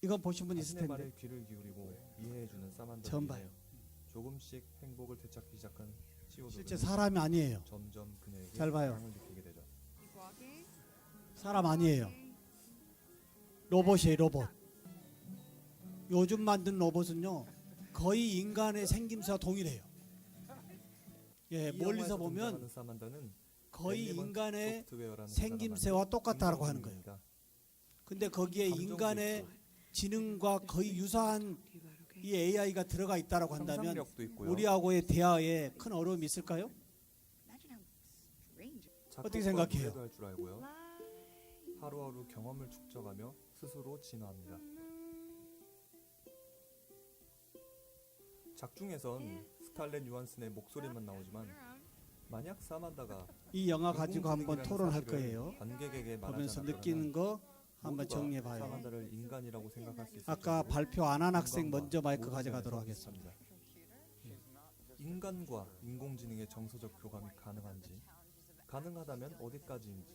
이건 보신 분 있을 자신의 텐데. 말에 귀를 기울이고 이해해주는 사만다. 처음 봐요. 조금씩 행복을 되찾기 시작한 시오도는 실제 사람이 아니에요. 점점 그녀에게 잘 봐요. 사랑을 느끼게 되죠. 사람 아니에요. 로봇이에요, 로봇. 요즘 만든 로봇은요, 거의 인간의 생김새와 동일해요. 예, 이 멀리서 영화에서 보면 등장하는 사만다는 거의 엘리먼트 인간의 소프트웨어라는 생김새와 회사가 똑같다라고 만든 하는 거예요. 인공지능입니다. 근데 거기에 감정도 인간의 있고 지능과 거의 유사한 이 AI가 들어가 있다라고 한다면 상상력도 있고요. 우리하고의 대화에 큰 어려움이 있을까요? 어떻게 작곡과 생각해요? 노래도 할 줄 알고요. 하루하루 경험을 축적하며 스스로 진화합니다. 작중에선 스칼렛 요한슨의 목소리만 나오지만 만약 사만다가 이 영화 가지고 한번 인공지능이라는 토론할 사실을 거예요. 관객에게 말하지 보면서 않았더라면 느끼는 거 한번 모두가 정리해 봐요. 사만다를 인간이라고 생각할 수 있을 아까 정도로 발표 안 한 학생 공감과 먼저 마이크 모든 가져가도록 면에서 하겠습니다. 인간과 인공지능의 정서적 교감이 가능한지, 가능하다면 어디까지인지,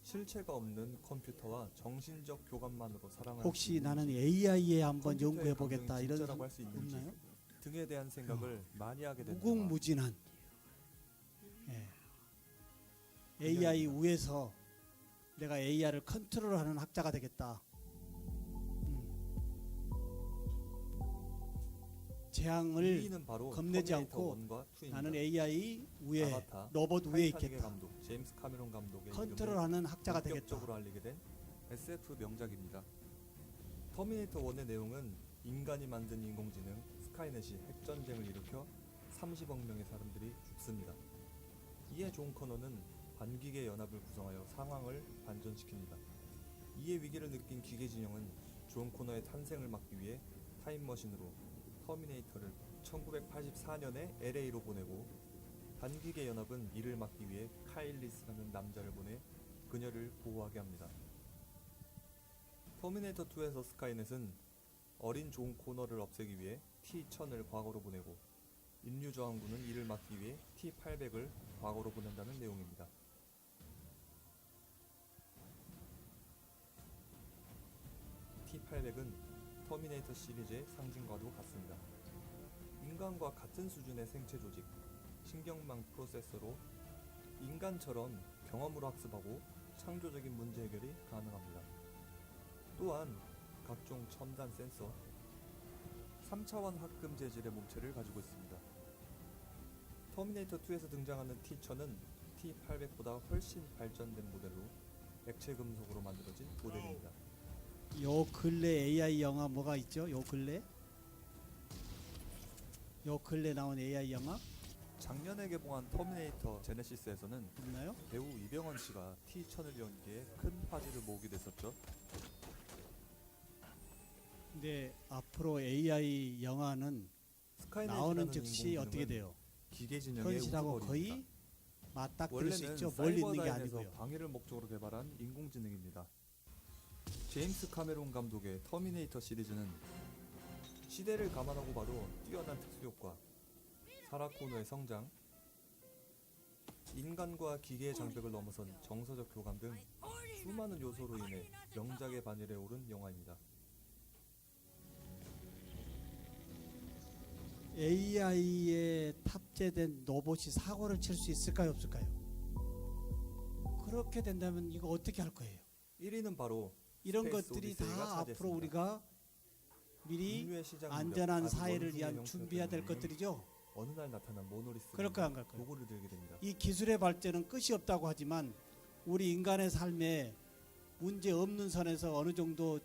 실체가 없는 컴퓨터와 정신적 교감만으로 사랑하는 혹시 나는 AI에 한번 컴퓨터의 연구해 보겠다 감정이 이런 진짜라고 사람 할 수 있는지 없나요? 등에 대한 생각을 많이 하게 된다. 무궁무진한 AI 위에서 내가 AI를 컨트롤하는 학자가 되겠다. 재앙을 이는 바로 겁내지 터미네이터 않고 1과 2입니다. 나는 AI 위에 아바타, 로봇 위에 타이타닉의 있겠다. 감독 제임스 카메론 감독의 컨트롤하는 학자가 되겠다. 본격적으로 알리게 된 SF 명작입니다. 터미네이터 1의 내용은 인간이 만든 인공지능 스카이넷이 핵전쟁을 일으켜 30억 명의 사람들이 죽습니다. 이에 존 커너는 반기계 연합을 구성하여 상황을 반전시킵니다. 이에 위기를 느낀 기계진영은 존 코너의 탄생을 막기 위해 타임머신으로 터미네이터를 1984년에 LA로 보내고 반기계 연합은 이를 막기 위해 카일 리스라는 남자를 보내 그녀를 보호하게 합니다. 터미네이터 2에서 스카이넷은 어린 존 코너를 없애기 위해 T-1000을 과거로 보내고 인류 저항군은 이를 막기 위해 T-800을 과거로 보낸다는 내용입니다. T-800은 터미네이터 시리즈의 상징과도 같습니다. 인간과 같은 수준의 생체 조직, 신경망 프로세서로 인간처럼 경험으로 학습하고 창조적인 문제 해결이 가능합니다. 또한 각종 첨단 센서, 3차원 합금 재질의 몸체를 가지고 있습니다. 터미네이터 2에서 등장하는 T-1000은 T-800보다 훨씬 발전된 모델로 액체 금속으로 만들어진 모델입니다. 요 근래 AI 영화 뭐가 있죠? 요 근래 나온 AI 영화 작년에 개봉한 터미네이터 제네시스에서는 있나요? 배우 이병헌 씨가 T-1000을 연기해 큰 화제를 모으게 됐었죠. 근데 앞으로 AI 영화는 나오는 즉시 어떻게 돼요? 기계 진영의 현실하고 우주거리입니다. 거의 맞닥뜨릴 수 원래는 있죠. 멀리 있는 게 사이버다인에서 아니고요. 방해를 목적으로 개발한 인공지능입니다. 제임스 카메론 감독의 터미네이터 시리즈는 시대를 감안하고 봐도 뛰어난 특수효과, 사라 코너의 성장, 인간과 기계의 장벽을 넘어선 정서적 교감 등 수많은 요소로 인해 명작의 반열에 오른 영화입니다. AI에 탑재된 로봇이 사고를 칠 수 있을까요, 없을까요? 그렇게 된다면 이거 어떻게 할 거예요? 1위는 바로 이런 스페이스 것들이 오디세이가 다 앞으로 차지했습니다. 우리가 미리 인류의 시장 무렵, 안전한 아주 사회를 원숭이 위한 형태가 준비해야 될 되는 것들이죠. 어느 날 나타난 모노리스 그럴까요, 안 갈까요? 도구를 들게 됩니다. 이 기술의 발전은 끝이 없다고 하지만 우리 인간의 삶에 문제 없는 선에서 어느 정도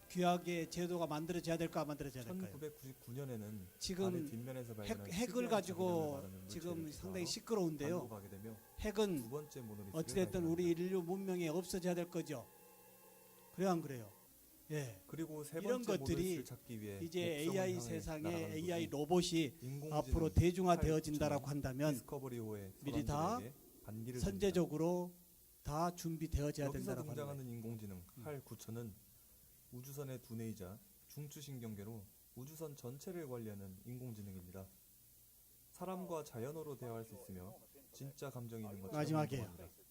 귀하게 제도가 만들어져야 될까, 안 만들어져야 될까요? 1999년에는 지금 뒷면에서 발견한 핵을 특이한 가지고 자기장을 마르는 지금 물체를 상당히 조사하러 시끄러운데요. 반도가게 되며 핵은 두 번째 모노리스를 어찌됐든 우리 발견합니다. 인류 문명에 없어져야 될 거죠. 그래요, 안 그래요? 예. 그리고 세 이런 번째 것들이 모노리스를 찾기 위해 이제 목성을 AI 향해 세상에 날아가는 AI 거고, 로봇이 인공지능 앞으로 대중화되어진다라고 한다면 디스커버리호의 미리 다 선원들에게 반기를 선제적으로 다 준비되어져야 여기서 된다라고 하는 등장하는 거예요. 인공지능 할 9000은 우주선의 두뇌이자 중추신경계로 우주선 전체를 관리하는 인공지능입니다. 사람과 자연어로 대화할 수 있으며 진짜 감정이 있는 것처럼 마지막이에요. 행동합니다.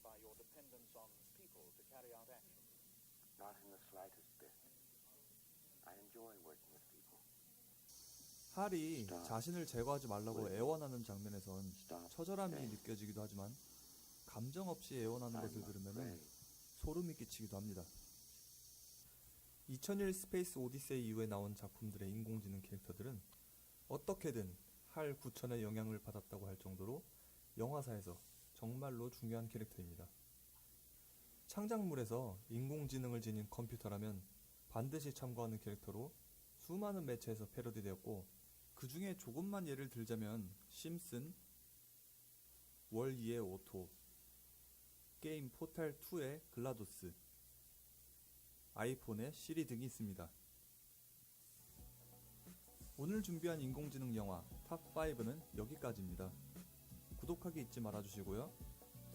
Not in the slightest bit. I enjoy working with people. 할이 자신을 제거하지 말라고 애원하는 장면에선 처절함이 느껴지기도 하지만 감정 없이 애원하는 것을 들으면 소름이 끼치기도 합니다. 2001 스페이스 오디세이 이후에 나온 작품들의 인공지능 캐릭터들은 어떻게든 할 9000의 영향을 받았다고 할 정도로 영화사에서 정말로 중요한 캐릭터입니다. 창작물에서 인공지능을 지닌 컴퓨터라면 반드시 참고하는 캐릭터로 수많은 매체에서 패러디되었고, 그 중에 조금만 예를 들자면 심슨, 월2의 오토, 게임 포탈2의 글라도스, 아이폰의 시리 등이 있습니다. 오늘 준비한 인공지능 영화 탑5는 여기까지입니다. 구독하기 잊지 말아주시고요.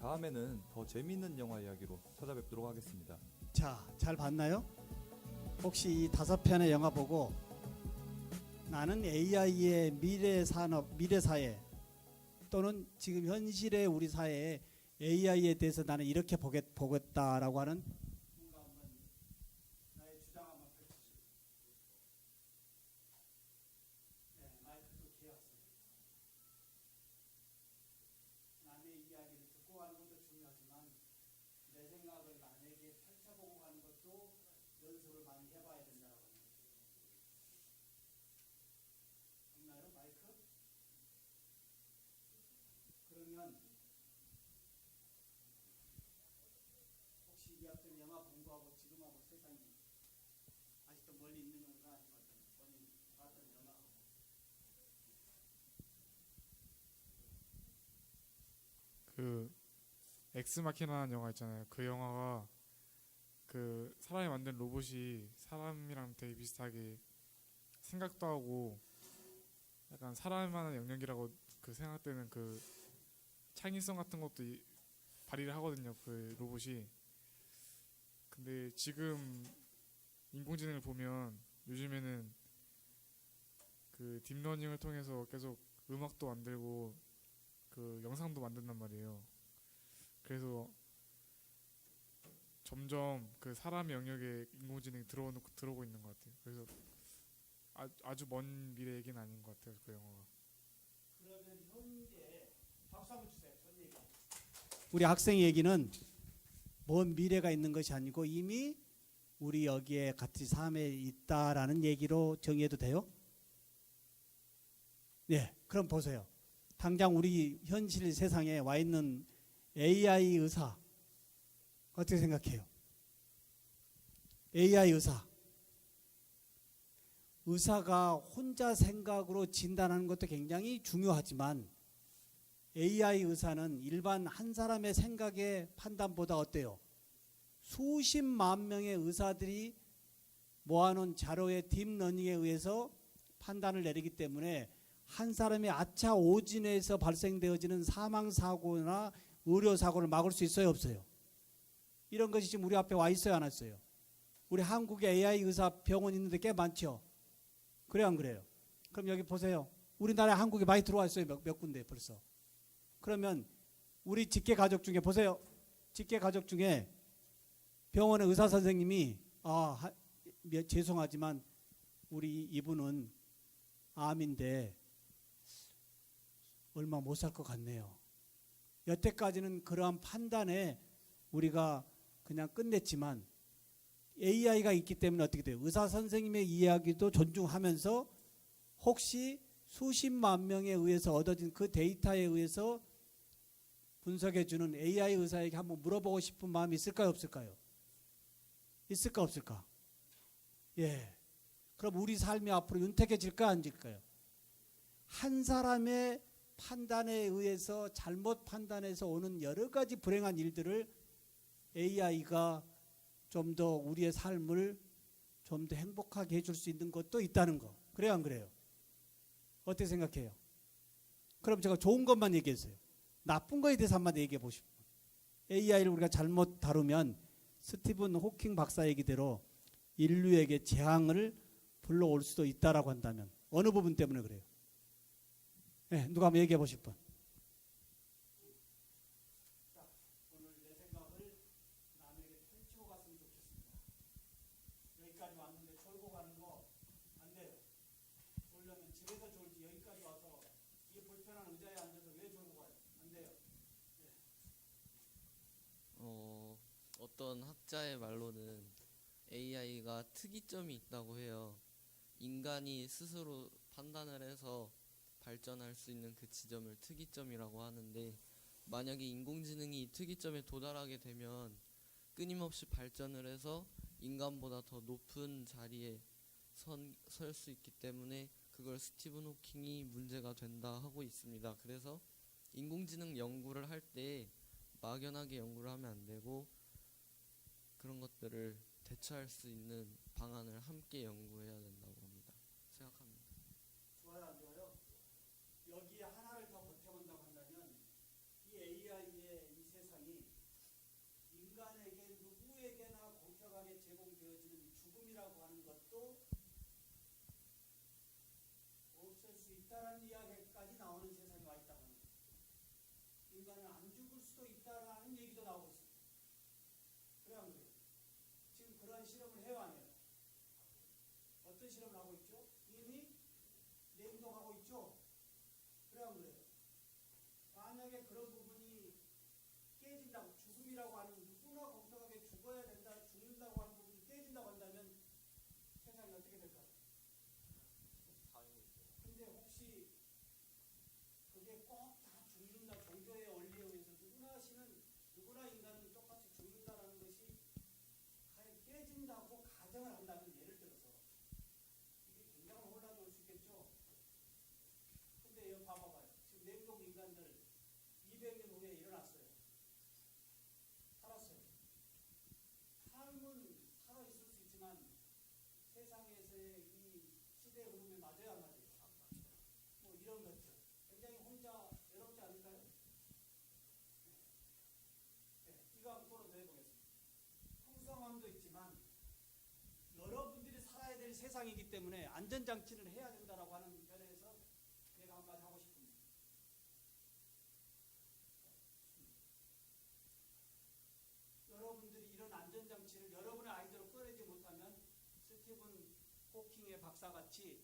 다음에는 더 재미있는 영화 이야기로 찾아뵙도록 하겠습니다. 자, 잘 봤나요? 혹시 이 5편의 영화 보고 나는 AI의 미래 산업, 미래 사회 또는 지금 현실의 우리 사회에 AI에 대해서 나는 이렇게 보겠다라고 하는 나의 주장 한번 펼치시죠. 네, 마이크도 기회였습니다. 남의 이야기를 듣고 가는 것도 중요하지만 내 생각을 남에게 펼쳐보고 가는 것도 연습을 많이 해봐야 된다고 합니다. 없나요, 마이크? 그러면 혹시 이 앞전 영화 공부하고 지금하고 세상이 아직도 멀리 있는 건가 아니면 본인 봤던 영화하고 그 엑스마키나라는 영화 있잖아요. 그 영화가 그 사람이 만든 로봇이 사람이랑 되게 비슷하게 생각도 하고 약간 사람만한 영역이라고 그 생각되는 그 창의성 같은 것도 발휘를 하거든요. 그 로봇이. 근데 지금 인공지능을 보면 요즘에는 그 딥러닝을 통해서 계속 음악도 만들고 그 영상도 만든단 말이에요. 그래서 점점 그 사람의 영역에 인공지능이 들어오고 있는 것 같아요. 그래서 아주 먼 미래 얘기는 아닌 것 같아요. 그 영화가. 그러면 현재 박수 한번 주세요. 우리 학생 얘기는 먼 미래가 있는 것이 아니고 이미 우리 여기에 같이 삶에 있다라는 얘기로 정의해도 돼요? 네, 그럼 보세요. 당장 우리 현실 세상에 와 있는 AI 의사 어떻게 생각해요? AI 의사가 혼자 생각으로 진단하는 것도 굉장히 중요하지만 AI 의사는 일반 한 사람의 생각의 판단보다 어때요? 수십만 명의 의사들이 모아놓은 자료의 딥러닝에 의해서 판단을 내리기 때문에 한 사람의 아차 오진에서 발생되어지는 사망사고나 의료사고를 막을 수 있어요, 없어요? 이런 것이 지금 우리 앞에 와 있어요, 안 왔어요? 우리 한국에 AI 의사 병원 있는데 꽤 많죠? 그래요, 안 그래요? 그럼 여기 보세요. 우리나라에 한국에 많이 들어와 있어요, 몇 군데 벌써. 그러면 우리 직계 가족 중에 보세요. 직계 가족 중에 병원의 의사 선생님이 죄송하지만 우리 이분은 암인데 얼마 못 살 것 같네요. 여태까지는 그러한 판단에 우리가 그냥 끝냈지만 AI가 있기 때문에 어떻게 돼요? 의사 선생님의 이야기도 존중하면서 혹시 수십만 명에 의해서 얻어진 그 데이터에 의해서 분석해주는 AI 의사에게 한번 물어보고 싶은 마음이 있을까요, 없을까요? 있을까, 없을까? 예. 그럼 우리 삶이 앞으로 윤택해질까, 안 질까요? 한 사람의 판단에 의해서 잘못 판단해서 오는 여러 가지 불행한 일들을 AI가 좀 더 우리의 삶을 좀 더 행복하게 해줄 수 있는 것도 있다는 거. 그래요, 안 그래요? 어떻게 생각해요? 그럼 제가 좋은 것만 얘기했어요. 나쁜 거에 대해서 한마디 얘기해 보십시오. AI를 우리가 잘못 다루면 스티븐 호킹 박사 얘기대로 인류에게 재앙을 불러올 수도 있다라고 한다면 어느 부분 때문에 그래요? 네, 누가 한번 얘기해 보실 분. 오늘 내 생각을 남에게 펼치고 갔으면 좋겠습니다. 여기까지 왔는데 졸고 가는 거 안 돼요. 졸려면 집에서 졸지 여기까지 와서 이 불편한 의자에 앉아서 왜 졸고 가요? 안 돼요. 네. 어떤 학자의 말로는 AI가 특이점이 있다고 해요. 인간이 스스로 판단을 해서 발전할 수 있는 그 지점을 특이점이라고 하는데, 만약에 인공지능이 이 특이점에 도달하게 되면 끊임없이 발전을 해서 인간보다 더 높은 자리에 설 수 있기 때문에 그걸 스티븐 호킹이 문제가 된다 하고 있습니다. 그래서 인공지능 연구를 할 때 막연하게 연구를 하면 안 되고 그런 것들을 대처할 수 있는 방안을 함께 연구해야 된다고 생각합니다. 좋아요, 안 좋아요? 여기에 하나를 더 보태본다고 한다면 이 AI의 이 세상이 인간에게 누구에게나 공평하게 제공되어지는 죽음이라고 하는 것도 없을 수 있다는 이야기까지 나오는 세상이 와 있다고 합니다. 인간은 안 죽을 수도 있다는 얘기도 나오고 있습니다. 그래 안 그래요? 지금 그런 실험을 해요, 안 해요? 어떤 실험을 하고 있죠? 이미 냉동하고 있죠? 그래 안 그래요? 만약에 그런 부분이 깨진다고, 죽음이라고 하는 누구나 공평하게 죽어야 된다, 죽는다고 하는 부분이 깨진다고 한다면 세상이 어떻게 될까요? 근데 혹시 그게 꼭 다 죽는다, 종교의 원리에 의해서 누구나 인간은 똑같이 죽는다라는 것이 깨진다고 가정을 한다면, 예를 들어서 이게 굉장한 혼란이 올 수 있겠죠. 근데 여기 봐봐요. 지금 냉동 인간들 200년 후에 일어났어요. 살았어요. 삶은 살아있을 수 있지만 세상에서의 이 시대의 흐름에 맞아요, 안 맞아요? 뭐 이런 것들 굉장히 혼자 외롭지 않을까요? 네, 이거 한번 토론 더 해보겠습니다. 풍성함도 있지만 여러 세상이기 때문에 안전장치를 해야 된다라고 하는 면에서 내가 한마디 하고 싶습니다. 여러분들이 이런 안전장치를 여러분의 아이디어로 꺼내지 못하면 스티븐 호킹의 박사같이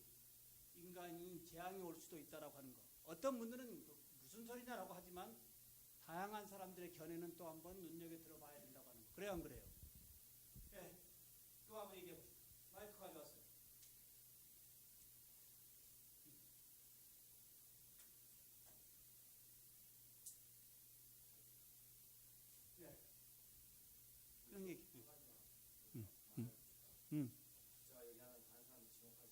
인간이 재앙이 올 수도 있다라고 하는 거. 어떤 분들은 무슨 소리냐라고 하지만 다양한 사람들의 견해는 또 한번 눈여겨 들어봐야 된다고 하는 거. 그래요, 안 그래요? 네. 또 한번 얘기해 보세요. 마이크 가져왔어요. 네. 그런 얘기. 제가 얘기하는 다른 사람 지목할 수 있어요.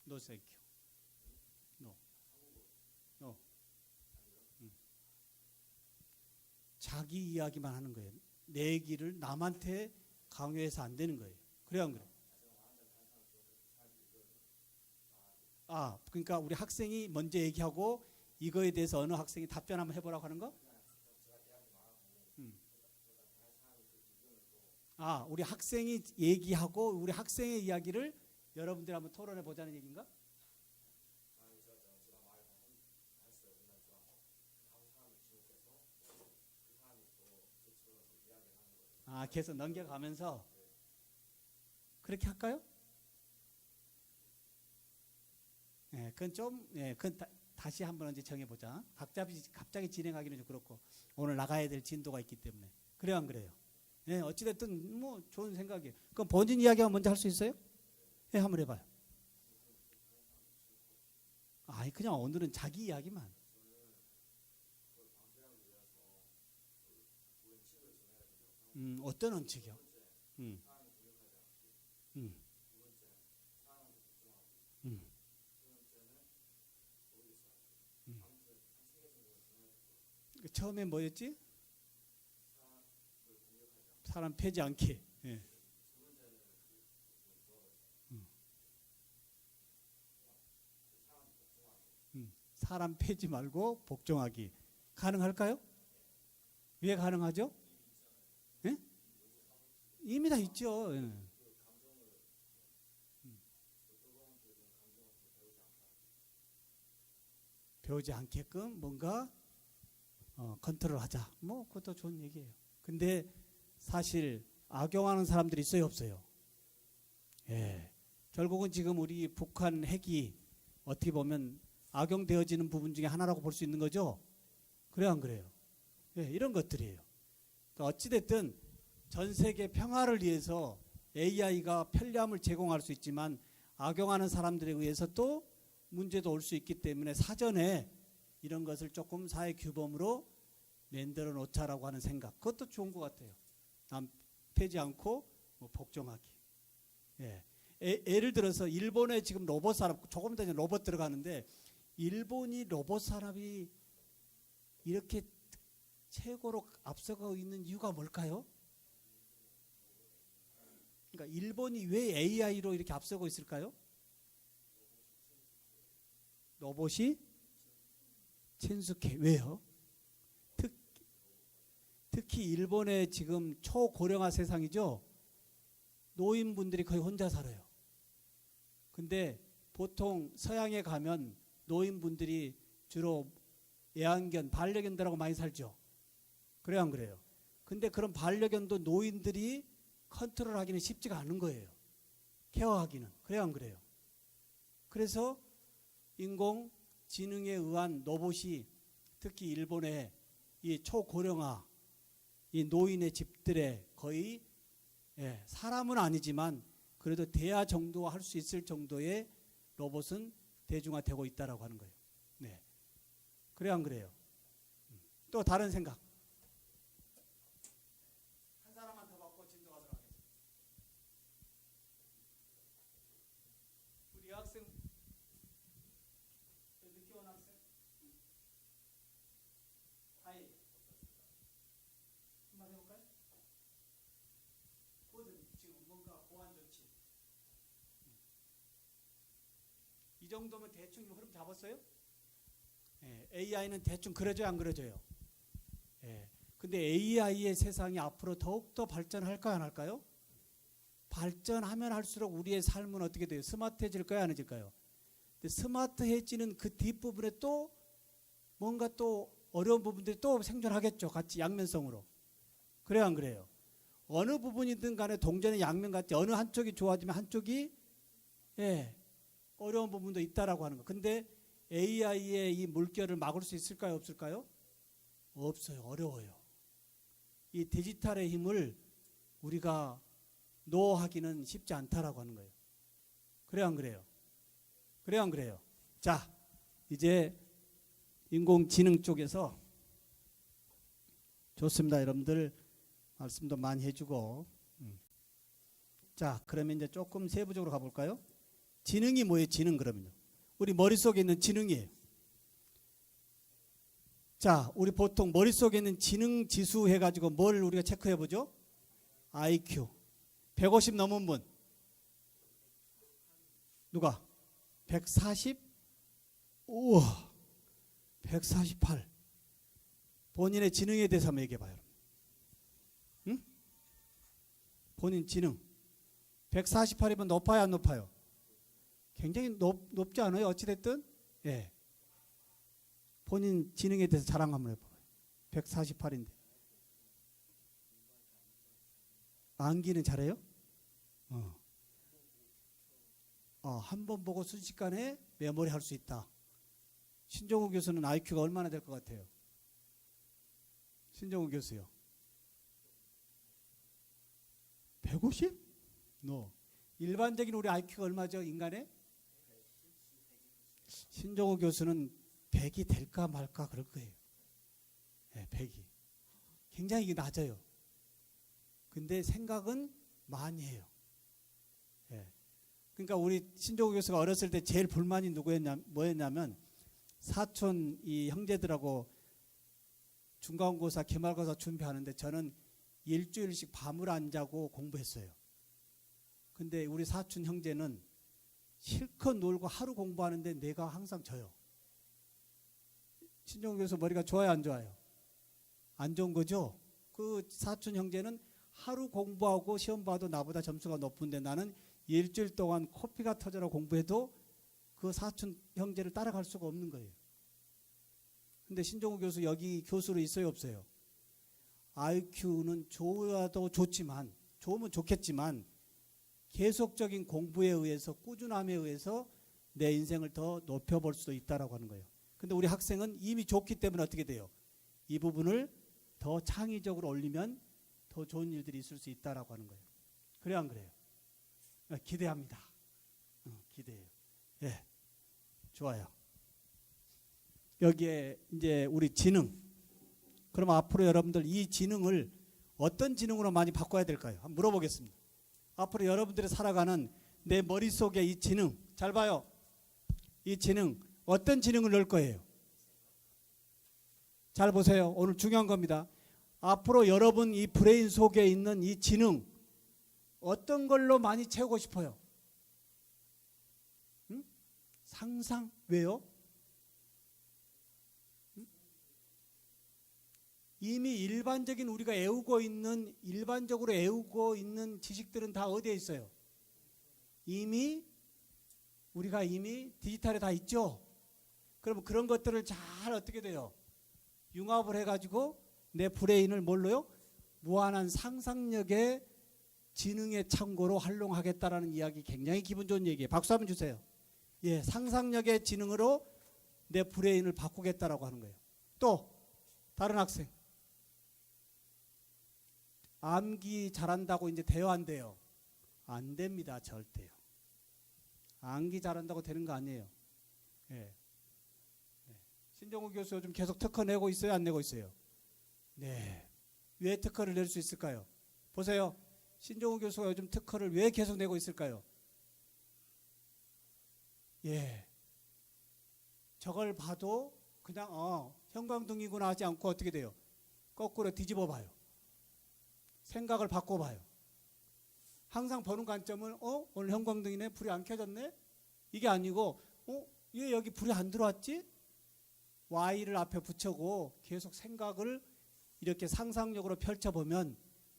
No thank you. No. No. 자기 이야기만 하는 거예요. 내 얘기를 남한테 강요해서 안 되는 거예요. 그래요, 안 그래요? 아, 그러니까 우리 학생이 먼저 얘기하고 이거에 대해서 어느 학생이 답변 한번 해보라고 하는 거? 아, 우리 학생이 얘기하고 우리 학생의 이야기를 여러분들 한번 토론해 보자는 얘기인가? 아, 계속 넘겨가면서 그렇게 할까요? 네, 그건 좀, 네, 그건 다시 한번 언제 정해보자. 갑자기 진행하기는 좀 그렇고 오늘 나가야 될 진도가 있기 때문에. 그래요, 안 그래요? 네, 어찌됐든 뭐 좋은 생각이에요. 그럼 본인 이야기만 먼저 할 수 있어요? 네, 한번 해봐요. 아니, 그냥 오늘은 자기 이야기만. 어떤 원칙이요? 음. 처음에 뭐였지? 사람 패지 않게. 예. 사람 패지 말고 복종하기. 가능할까요? 왜 가능하죠? 예? 이미 다 있죠. 예. 배우지 않게끔 뭔가 컨트롤하자. 뭐 그것도 좋은 얘기예요. 근데 사실 악용하는 사람들이 있어요, 없어요? 예. 결국은 지금 우리 북한 핵이 어떻게 보면 악용되어지는 부분 중에 하나라고 볼 수 있는 거죠. 그래요, 안 그래요? 예, 이런 것들이에요. 그러니까 어찌됐든 전 세계 평화를 위해서 AI가 편리함을 제공할 수 있지만 악용하는 사람들에 의해서 또 문제도 올 수 있기 때문에 사전에 이런 것을 조금 사회 규범으로 만들어 놓자라고 하는 생각. 그것도 좋은 것 같아요. 남 패지 않고 뭐 복종하기. 예. 예를 들어서 일본에 지금 로봇 산업, 조금 더 로봇 들어가는데 일본이 로봇 산업이 이렇게 최고로 앞서가고 있는 이유가 뭘까요? 그러니까 일본이 왜 AI로 이렇게 앞서고 있을까요? 로봇이 친숙해. 왜요? 특히 일본의 지금 초고령화 세상이죠. 노인분들이 거의 혼자 살아요. 근데 보통 서양에 가면 노인분들이 주로 애완견, 반려견들하고 많이 살죠. 그래요, 안 그래요? 근데 그런 반려견도 노인들이 컨트롤하기는 쉽지가 않은 거예요. 케어하기는. 그래요, 안 그래요? 그래서 인공지능에 의한 로봇이 특히 일본의 이 초고령화, 이 노인의 집들에 거의 사람은 아니지만 그래도 대화 정도 할 수 있을 정도의 로봇은 대중화되고 있다라고 하는 거예요. 네. 그래요, 안 그래요? 또 다른 생각. 한 사람만 더 받고 진도가 들어가겠습니다. 우리 여학생 늦게 온 학생. 아이. 한번 해볼까요? 뭐든 지금 뭔가 보안 조치. 이 정도면 대충 흐름 잡았어요? 예, AI는 대충 그려져요, 안 그려져요? 예. 근데 AI의 세상이 앞으로 더욱더 발전할까요, 안 할까요? 발전하면 할수록 우리의 삶은 어떻게 돼요? 스마트해질까요? 안 해질까요? 근데 스마트해지는 그 뒷부분에 또 뭔가 또 어려운 부분들이 또 생존하겠죠. 같이 양면성으로. 그래요, 안 그래요? 어느 부분이든 간에 동전의 양면 같이 어느 한쪽이 좋아지면 한쪽이 어려운 부분도 있다라고 하는 거. 근데 AI의 이 물결을 막을 수 있을까요? 없을까요? 없어요. 어려워요. 이 디지털의 힘을 우리가 노하기는 쉽지 않다라고 하는 거예요. 그래요, 안 그래요? 그래요, 안 그래요? 자, 이제 인공지능 쪽에서 좋습니다. 여러분들 말씀도 많이 해주고. 자, 그러면 이제 조금 세부적으로 가볼까요? 지능이 뭐예요? 지능 그러면요. 우리 머릿속에 있는 지능이에요. 자, 우리 보통 머릿속에 있는 지능 지수 해가지고 뭘 우리가 체크해보죠? IQ. 150 넘은 분. 누가? 140? 우와. 148. 본인의 지능에 대해서 한번 얘기해봐요. 응? 본인 지능. 148이면 높아요, 안 높아요? 굉장히 높지 않아요? 어찌됐든? 예. 본인 지능에 대해서 자랑 한번 해봐요. 148인데. 암기는 잘해요? 한 번 보고 순식간에 메모리 할 수 있다. 신종우 교수는 IQ가 얼마나 될 것 같아요? 신종우 교수요. 150? No. 일반적인 우리 IQ가 얼마죠? 인간의? 신종우 교수는 100이 될까 말까 그럴 거예요. 네, 100이. 굉장히 이게 낮아요. 근데 생각은 많이 해요. 네. 그러니까 우리 신종우 교수가 어렸을 때 제일 불만이 뭐였냐면 사촌 이 형제들하고 중간고사, 기말고사 준비하는데 저는 일주일씩 밤을 안 자고 공부했어요. 근데 우리 사촌 형제는 실컷 놀고 하루 공부하는데 내가 항상 져요. 신종우 교수 머리가 좋아요, 안 좋아요? 안 좋은 거죠? 그 사촌 형제는 하루 공부하고 시험 봐도 나보다 점수가 높은데 나는 일주일 동안 코피가 터져라 공부해도 그 사촌 형제를 따라갈 수가 없는 거예요. 근데 신종우 교수 여기 교수로 있어요, 없어요? IQ는 좋아도 좋지만, 좋으면 좋겠지만 계속적인 공부에 의해서, 꾸준함에 의해서 내 인생을 더 높여볼 수도 있다라고 하는 거예요. 근데 우리 학생은 이미 좋기 때문에 어떻게 돼요? 이 부분을 더 창의적으로 올리면 더 좋은 일들이 있을 수 있다라고 하는 거예요. 그래요, 안 그래요? 기대합니다. 기대해요. 예, 좋아요. 여기에 이제 우리 지능. 그럼 앞으로 여러분들 이 지능을 어떤 지능으로 많이 바꿔야 될까요? 한번 물어보겠습니다. 앞으로 여러분들이 살아가는 내 머릿속에 이 지능, 잘 봐요. 이 지능, 어떤 지능을 넣을 거예요? 잘 보세요. 오늘 중요한 겁니다. 앞으로 여러분 이 브레인 속에 있는 이 지능, 어떤 걸로 많이 채우고 싶어요? 응? 상상? 왜요? 응? 이미 일반적인 우리가 일반적으로 애우고 있는 지식들은 다 어디에 있어요? 우리가 이미 디지털에 다 있죠? 그럼 그런 것들을 잘 어떻게 돼요? 융합을 해가지고 내 브레인을 뭘로요? 무한한 상상력의 지능의 창고로 활용하겠다라는 이야기, 굉장히 기분 좋은 얘기예요. 박수 한번 주세요. 예, 상상력의 지능으로 내 브레인을 바꾸겠다라고 하는 거예요. 또 다른 학생, 암기 잘한다고 이제 돼요, 안 돼요? 안 됩니다, 절대요. 암기 잘한다고 되는 거 아니에요. 예. 신종우 교수 요즘 계속 특허 내고 있어요, 안 내고 있어요? 네. 왜 특허를 낼 수 있을까요? 보세요. 신종우 교수가 요즘 특허를 왜 계속 내고 있을까요? 예. 저걸 봐도 그냥 형광등이구나 하지 않고 어떻게 돼요? 거꾸로 뒤집어 봐요. 생각을 바꿔봐요. 항상 보는 관점은 오늘 형광등이네, 불이 안 켜졌네? 이게 아니고 왜 여기 불이 안 들어왔지? Y를 앞에 붙여고 계속 생각을 이렇게 상상력으로 펼쳐보면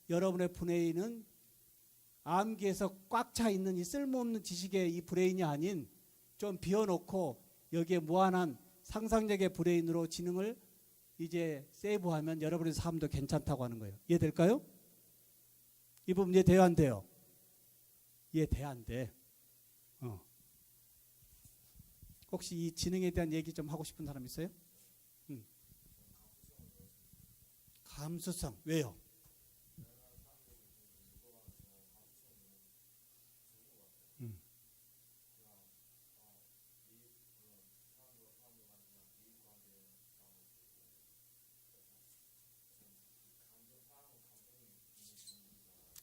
여러분의 브레인은 암기에서 꽉 차 있는 이 쓸모없는 지식의 이 브레인이 아닌 좀 비워놓고 여기에 무한한 상상력의 브레인으로 지능을 이제 세이브하면 여러분의 삶도 괜찮다고 하는 거예요. 이해될까요? 이 부분 이해돼요, 안 돼요? 이해돼, 안 돼? 혹시 이 지능에 대한 얘기 좀 하고 싶은 사람 있어요? 감수성, 왜요?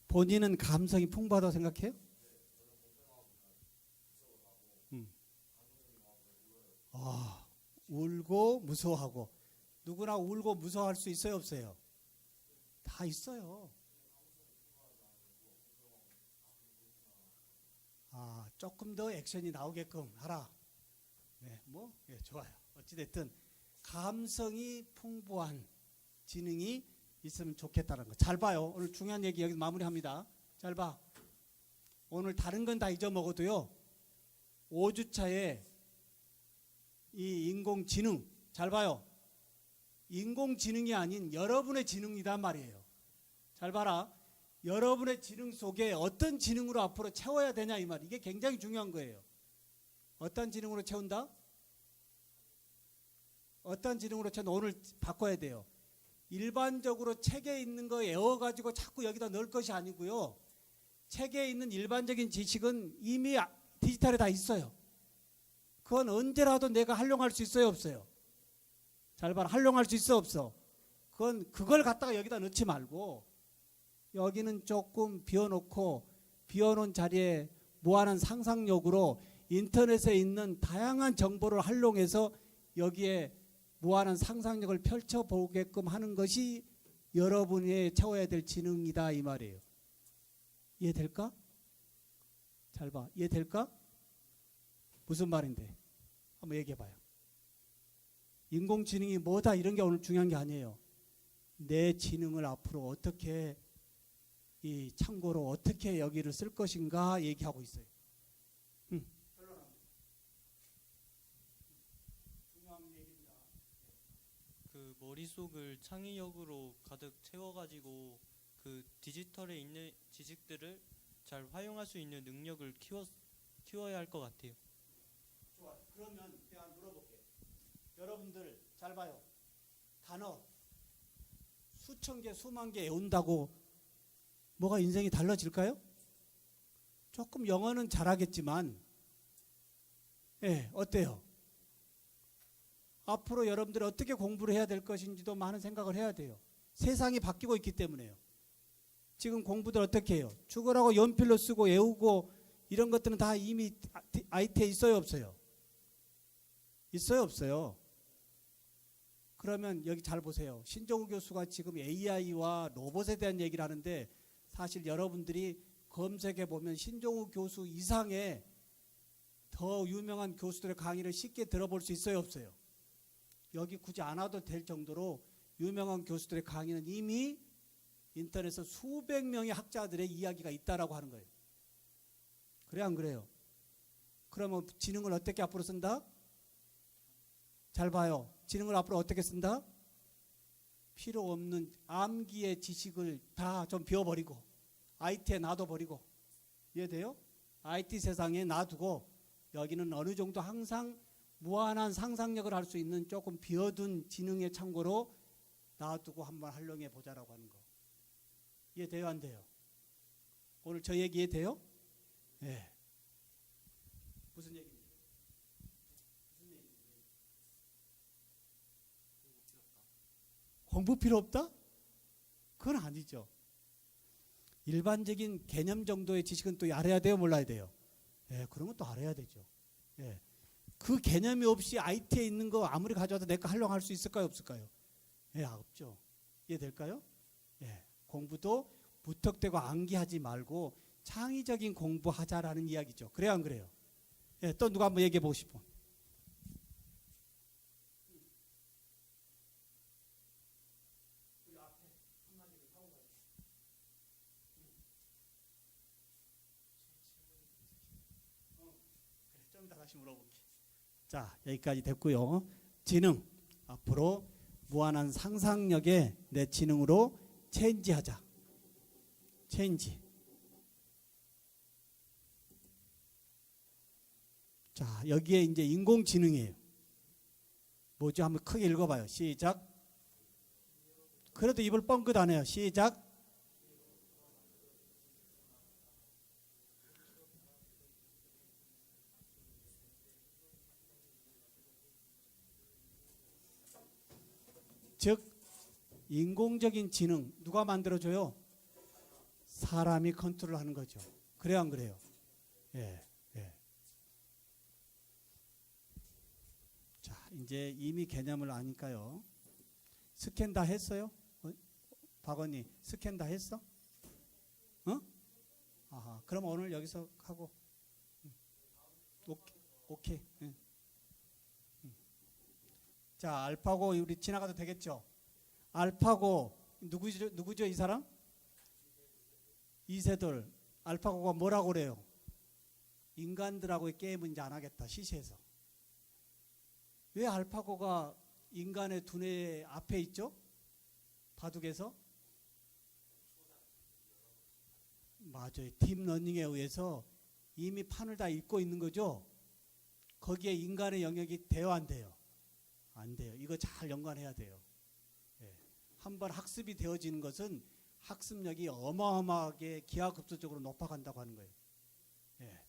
본인은 감성이 풍부하다고 생각해요? 울고 무서워하고. 누구나 울고 무서워할 수 있어요, 없어요? 다 있어요. 조금 더 액션이 나오게끔 하라. 네, 좋아요. 어찌됐든 감성이 풍부한 지능이 있으면 좋겠다는 거. 잘 봐요. 오늘 중요한 얘기 여기서 마무리합니다. 잘 봐. 오늘 다른 건 다 잊어먹어도요. 5주차에 이 인공지능, 잘 봐요. 인공지능이 아닌 여러분의 지능이란 말이에요. 잘 봐라. 여러분의 지능 속에 어떤 지능으로 앞으로 채워야 되냐 이 말. 이게 굉장히 중요한 거예요. 어떤 지능으로 채운다? 어떤 지능으로 채운다? 오늘 바꿔야 돼요. 일반적으로 책에 있는 거 외워가지고 자꾸 여기다 넣을 것이 아니고요. 책에 있는 일반적인 지식은 이미 디지털에 다 있어요. 그건 언제라도 내가 활용할 수 있어요, 없어요? 잘 봐라. 활용할 수 있어, 없어? 그걸 갖다가 여기다 넣지 말고 여기는 조금 비워놓고 비워놓은 자리에 무한한 상상력으로 인터넷에 있는 다양한 정보를 활용해서 여기에 무한한 상상력을 펼쳐보게끔 하는 것이 여러분이 채워야 될 지능이다 이 말이에요. 이해될까? 잘 봐. 이해될까? 무슨 말인데? 한번 얘기해봐요. 인공지능이 뭐다 이런 게 오늘 중요한 게 아니에요. 내 지능을 앞으로 어떻게 이 참고로 어떻게 여기를 쓸 것인가 얘기하고 있어요. 그 머릿속을 창의력으로 가득 채워가지고 그 디지털에 있는 지식들을 잘 활용할 수 있는 능력을 키워야 할 것 같아요. 좋아. 그러면 내가 물어볼게. 여러분들 잘 봐요. 단어 수천 개, 수만 개 외운다고 뭐가 인생이 달라질까요? 조금 영어는 잘하겠지만, 어때요? 앞으로 여러분들이 어떻게 공부를 해야 될 것인지도 많은 생각을 해야 돼요. 세상이 바뀌고 있기 때문에요. 지금 공부들 어떻게 해요? 죽으라고 연필로 쓰고 외우고 이런 것들은 다 이미 IT에 있어요, 없어요? 있어요, 없어요? 그러면 여기 잘 보세요. 신종우 교수가 지금 AI와 로봇에 대한 얘기를 하는데 사실 여러분들이 검색해 보면 신종우 교수 이상의 더 유명한 교수들의 강의를 쉽게 들어볼 수 있어요, 없어요? 여기 굳이 안 와도 될 정도로 유명한 교수들의 강의는 이미 인터넷에 수백 명의 학자들의 이야기가 있다라고 하는 거예요. 그래 안 그래요? 그러면 지능을 어떻게 앞으로 쓴다? 잘 봐요. 지능을 앞으로 어떻게 쓴다? 필요 없는 암기의 지식을 다 좀 비워버리고 IT에 놔둬버리고. 이해돼요? IT 세상에 놔두고 여기는 어느 정도 항상 무한한 상상력을 할 수 있는 조금 비워둔 지능의 창고로 놔두고 한번 활용해 보자라고 하는 거. 이해돼요, 안 돼요? 오늘 저 얘기 이해돼요? 네. 무슨 얘기입니까? 공부 필요 없다? 그건 아니죠. 일반적인 개념 정도의 지식은 또 알아야 돼요, 몰라야 돼요? 그런 것도 알아야 되죠. 그 개념이 없이 IT에 있는 거 아무리 가져와도 내가 활용할 수 있을까요, 없을까요? 없죠. 이해될까요? 공부도 무턱대고 암기하지 말고 창의적인 공부하자라는 이야기죠. 그래요, 안 그래요? 또 누가 한번 얘기해 보고 싶어? 다시 물어볼게. 자, 여기까지 됐고요. 지능. 앞으로 무한한 상상력에 내 지능으로 체인지하자. 체인지. 자, 여기에 이제 인공지능이에요. 뭐죠? 한번 크게 읽어봐요. 시작. 그래도 입을 뻥끗 안 해요. 시작. 즉 인공적인 지능 누가 만들어줘요? 사람이 컨트롤하는 거죠. 그래요, 안 그래요? 예, 예. 자, 이제 이미 개념을 아니까요. 스캔 다 했어요? 박언니 스캔 다 했어? 어? 아하, 그럼 오늘 여기서 하고. 오케이. 오케이. 예. 자, 알파고 우리 지나가도 되겠죠? 알파고 누구죠 이 사람? 이세돌. 알파고가 뭐라고 그래요? 인간들하고의 게임은 이제 안 하겠다. 시시해서. 왜 알파고가 인간의 두뇌 앞에 있죠? 바둑에서? 맞아요. 딥러닝에 의해서 이미 판을 다 읽고 있는 거죠? 거기에 인간의 영역이 돼요, 안 돼요? 안 돼요. 이거 잘 연관해야 돼요. 예. 한번 학습이 되어지는 것은 학습력이 어마어마하게 기하급수적으로 높아간다고 하는 거예요. 예.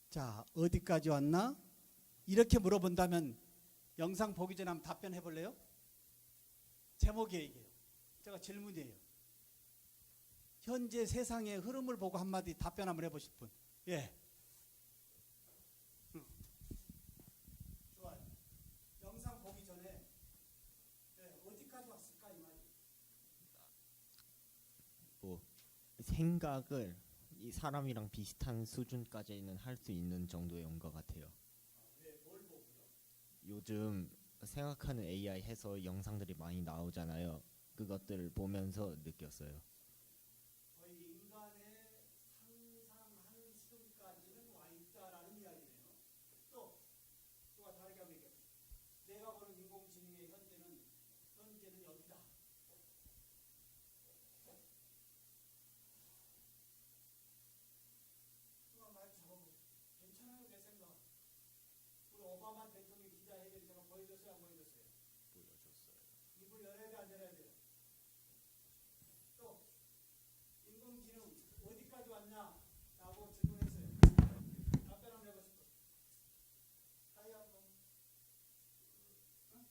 자, 어디까지 왔나? 이렇게 물어본다면 영상 보기 전에 한번 답변해 볼래요? 제목이 이게요. 제가 질문이에요. 현재 세상의 흐름을 보고 한마디 답변 한번 해보실 분. 예. 좋아요. 영상 보기 전에 어디까지 왔을까 이 말이. 뭐 생각을 이 사람이랑 비슷한 수준까지는 할 수 있는 정도에 온 것 같아요. 뭘 보고요? 요즘 생각하는 AI 해서 영상들이 많이 나오잖아요. 그것들을 보면서 느꼈어요. 거의 인간의 상상하는 수준까지는 와 있다라는 이야기네요. 또가 다르게 한번 얘기해. 내가 보는 인공지능의 현재는 여기다. 누가 말 잡아보세요. 괜찮아요, 내 생각. 우리 오바마 대통령 기자회견 제가 보여줬어요, 안 보여줬어요? 보여줬어요. 입을 열어야 돼, 안 열어야 돼요? 또 인공지능 어디까지 왔냐? 라고 질문했어요. 답변 한번 해보시죠. 다이 한번. 응?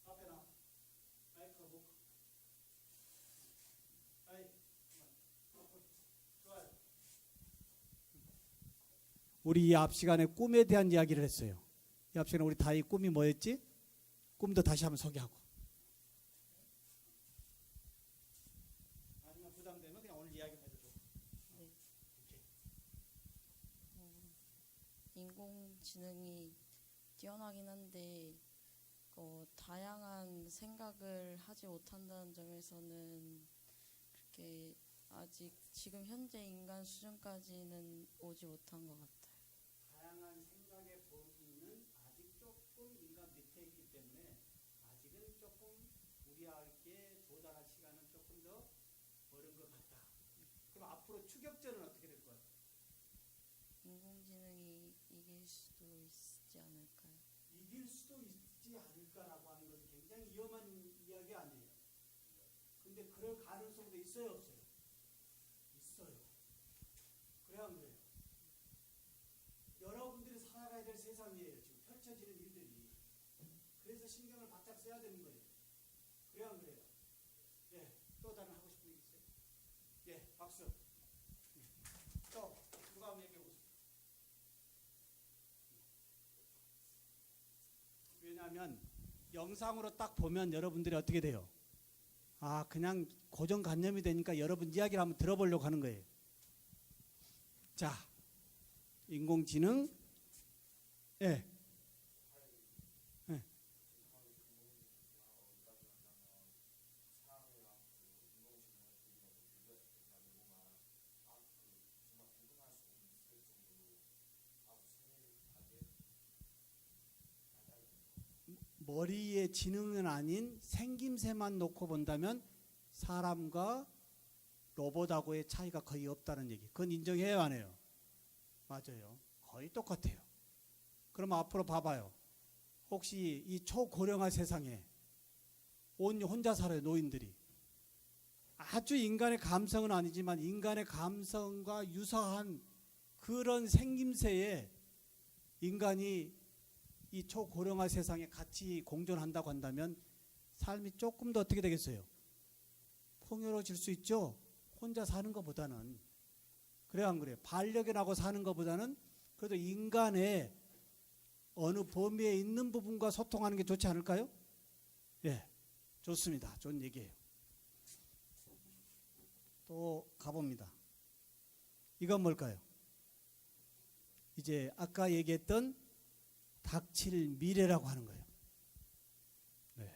앞에 나. 마이크가 못. 다이. 좋아요. 우리 이 앞 시간에 꿈에 대한 이야기를 했어요. 이 앞 시간에 우리 다이 꿈이 뭐였지? 꿈도 다시 한번 소개하고. 아니면 부담되면 그냥 오늘 이야기만 해도 좋고. 네. 인공지능이 뛰어나긴 한데 다양한 생각을 하지 못한다는 점에서는 그렇게 아직 지금 현재 인간 수준까지는 오지 못한 것 같아요. 다양한 생각의 범위는 아직 조금 인간 밑에 있기 때문에 아직은 조금 우리에게 도달할 시간은 조금 더 멀은 것 같다. 그럼 앞으로 추격전은 어떻게 될 거야? 인공지능이 이길 수도 있지 않을까요? 이길 수도 있지 않을까라고 하는 것은 굉장히 위험한 이야기 아니에요. 근데 그럴 가능성도 있어요, 없어요? 있어요. 그래야 안 그래요? 여러분들이 살아가야 될 세상이에요. 지금 펼쳐지는 일들이. 그래서 신경을 바짝 써야 되는 거예요. 그래야 안 그래요? 예, 또 다른 하고 싶은 게 있어요? 예, 박수. 또 누가 한번 얘기해 보세요. 왜냐하면 영상으로 딱 보면 여러분들이 어떻게 돼요? 아, 그냥 고정관념이 되니까 여러분 이야기를 한번 들어보려고 하는 거예요. 자, 인공지능, 예. 예. 머리의 지능은 아닌 생김새만 놓고 본다면 사람과 로봇하고의 차이가 거의 없다는 얘기. 그건 인정해요, 안 해요? 맞아요. 거의 똑같아요. 그럼 앞으로 봐봐요. 혹시 이 초고령화 세상에 혼자 살아요, 노인들이. 아주 인간의 감성은 아니지만 인간의 감성과 유사한 그런 생김새에 인간이 이 초고령화 세상에 같이 공존한다고 한다면 삶이 조금 더 어떻게 되겠어요? 풍요로워질 수 있죠. 혼자 사는 것보다는. 그래 안 그래요? 반려견하고 사는 것보다는 그래도 인간의 어느 범위에 있는 부분과 소통하는 게 좋지 않을까요? 예, 좋습니다. 좋은 얘기예요. 또 가봅니다. 이건 뭘까요? 이제 아까 얘기했던 닥칠 미래라고 하는 거예요. 네.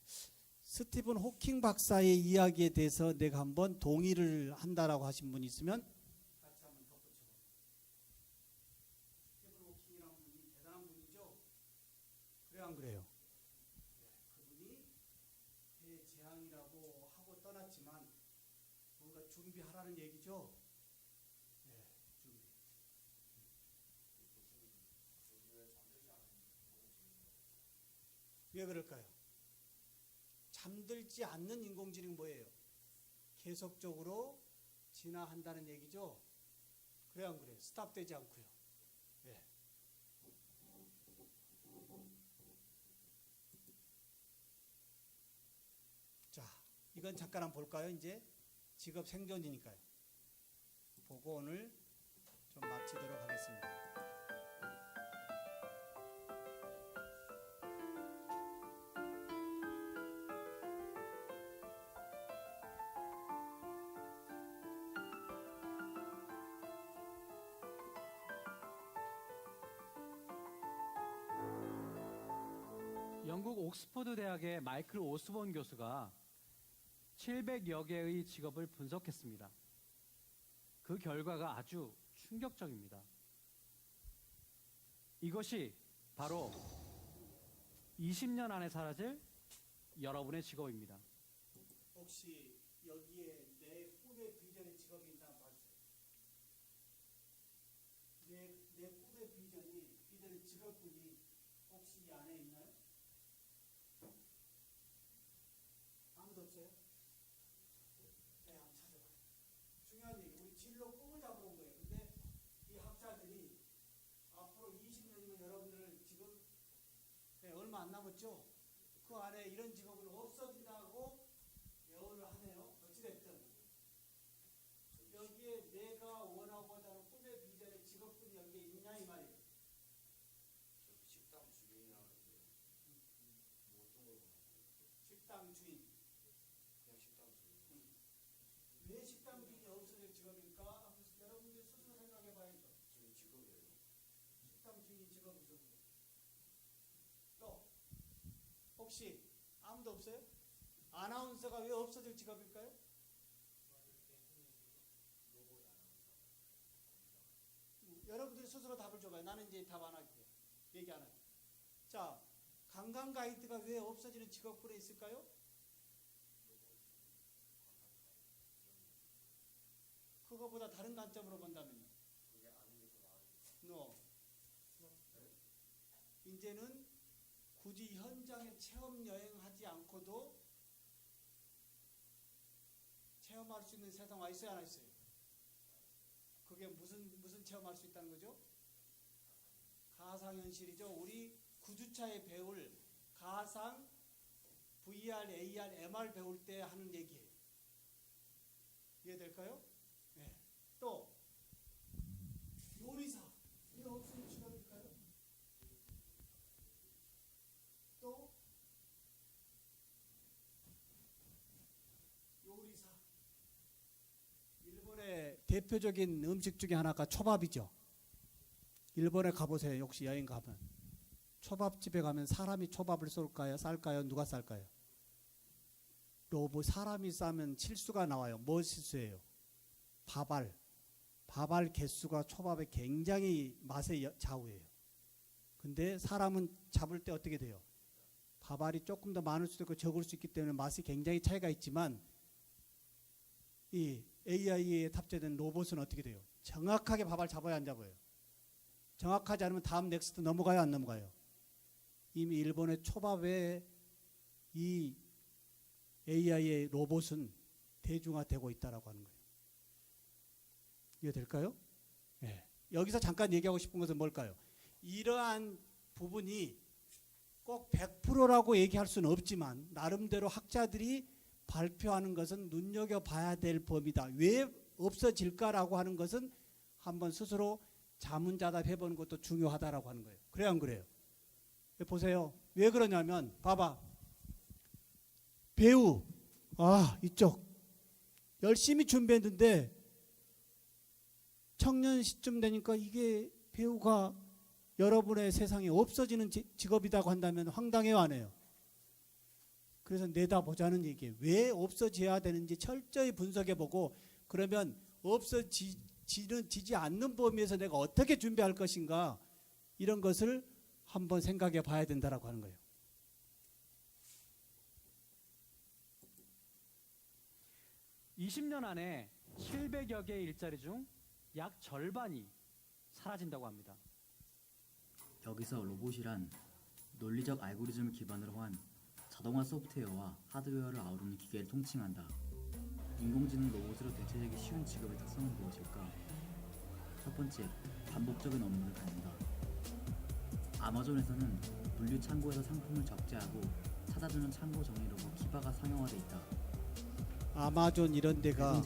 스티븐 호킹 박사의 이야기에 대해서 내가 한번 동의를 한다라고 하신 분이 있으면 같이 한번 덧붙여봅니다. 스티븐 호킹이라는 분이 대단한 분이죠. 그래 안 그래요? 네. 그분이 대재앙이라고 하고 떠났지만 뭔가 준비하라는 얘기죠. 네, 준비. 왜 그럴까요? 잠들지 않는 인공지능이 뭐예요? 계속적으로 진화한다는 얘기죠. 그래 안 그래요? 스탑되지 않고요. 예. 자, 이건 잠깐 한번 볼까요? 이제 직업 생존이니까요. 보고 오늘 좀 마치도록 하겠습니다. 영국 옥스퍼드 대학의 마이클 오스본 교수가 700여 개의 직업을 분석했습니다. 그 결과가 아주 충격적입니다. 이것이 바로 20년 안에 사라질 여러분의 직업입니다. 혹시 여기에 내 꿈의 비전의 직업이 있다면 봐주세요. 내 꿈의 비전의 직업군이 혹시 이 안에 있나요? 아무도 없어요? 네, 한번 찾아봐요. 중요한 얘기, 우리 진로 꿈을 잡으러 온 거예요. 근데 이 학자들이 앞으로 20년이면 여러분들 지금 얼마 안 남았죠? 그 안에 이런 직업은 없어진다고 예언을 하네요. 어찌됐든 여기에 내가 원하고자 하는 꿈의 비전의 직업군이 여기에 있냐 이 말이에요. 식당 주인이라는데 뭐 어떤 걸 식당 주인. 그냥 식당 주인. 왜 식당 주인이 없어질 직업일까? 여러분들이 스스로 생각해 봐야죠. 지금 직업이에요. 식당 주인 직업이죠. 또 혹시 아무도 없어요? 아나운서가 왜 없어질 직업일까요? 여러분들이 스스로 답을 줘봐요. 나는 이제 답 안 할게요. 얘기 안 할게요. 자, 관광 가이드가 왜 없어지는 직업군에 있을까요? 그거보다 다른 관점으로 본다면요. 그게 아닌 게 더 나아요. No. 이제는 굳이 현장에 체험 여행하지 않고도 체험할 수 있는 세상 와 있어요, 안 있어요? 그게 무슨 체험할 수 있다는 거죠? 가상현실이죠. 우리 구주차에 배울 가상 VR, AR, MR 배울 때 하는 얘기예요. 이해될까요? 네. 또 요리사, 이게 없으면 직업일까요? 또 요리사. 일본의 대표적인 음식 중에 하나가 초밥이죠. 일본에 가보세요. 혹시 여행 가면 초밥집에 가면 사람이 초밥을 쏠까요? 쌀까요? 누가 쌀까요? 로봇. 사람이 싸면 실수가 나와요. 뭐 실수예요? 밥알 개수가 초밥에 굉장히 맛의 좌우예요. 근데 사람은 잡을 때 어떻게 돼요? 밥알이 조금 더 많을 수도 있고 적을 수 있기 때문에 맛이 굉장히 차이가 있지만 이 AI에 탑재된 로봇은 어떻게 돼요? 정확하게 밥알 잡아야 안 잡아요? 정확하지 않으면 다음 넥스트 넘어가요, 안 넘어가요? 이미 일본의 초밥에 이 AI의 로봇은 대중화되고 있다라고 하는 거예요. 이해될까요? 네. 여기서 잠깐 얘기하고 싶은 것은 뭘까요? 이러한 부분이 꼭 100%라고 얘기할 수는 없지만 나름대로 학자들이 발표하는 것은 눈여겨봐야 될 범위다. 왜 없어질까라고 하는 것은 한번 스스로 자문자답해보는 것도 중요하다라고 하는 거예요. 그래요, 안 그래요? 보세요. 왜 그러냐면 봐봐. 배우 이쪽 열심히 준비했는데 청년 시점 되니까 이게 배우가 여러분의 세상에 없어지는 직업이라고 한다면 황당해요, 안 해요? 그래서 내다보자는 얘기예요. 왜 없어져야 되는지 철저히 분석해보고 그러면 없어지지 않는 범위에서 내가 어떻게 준비할 것인가 이런 것을 한번 생각해 봐야 된다라고 하는 거예요. (20년) 안에 700여 개의 일자리 중 약 절반이 사라진다고 합니다. 여기서 로봇이란 논리적 알고리즘을 기반으로 한 자동화 소프트웨어와 하드웨어를 아우르는 기계를 통칭한다. 인공지능 로봇으로 대체되기 쉬운 직업의 특성은 무엇일까? 첫 번째, 반복적인 업무를 갖는다. 아마존에서는 분류 창고에서 상품을 적재하고 찾아주는 창고 정의 로봇 키바가 상용화돼 있다. 아마존 이런 데가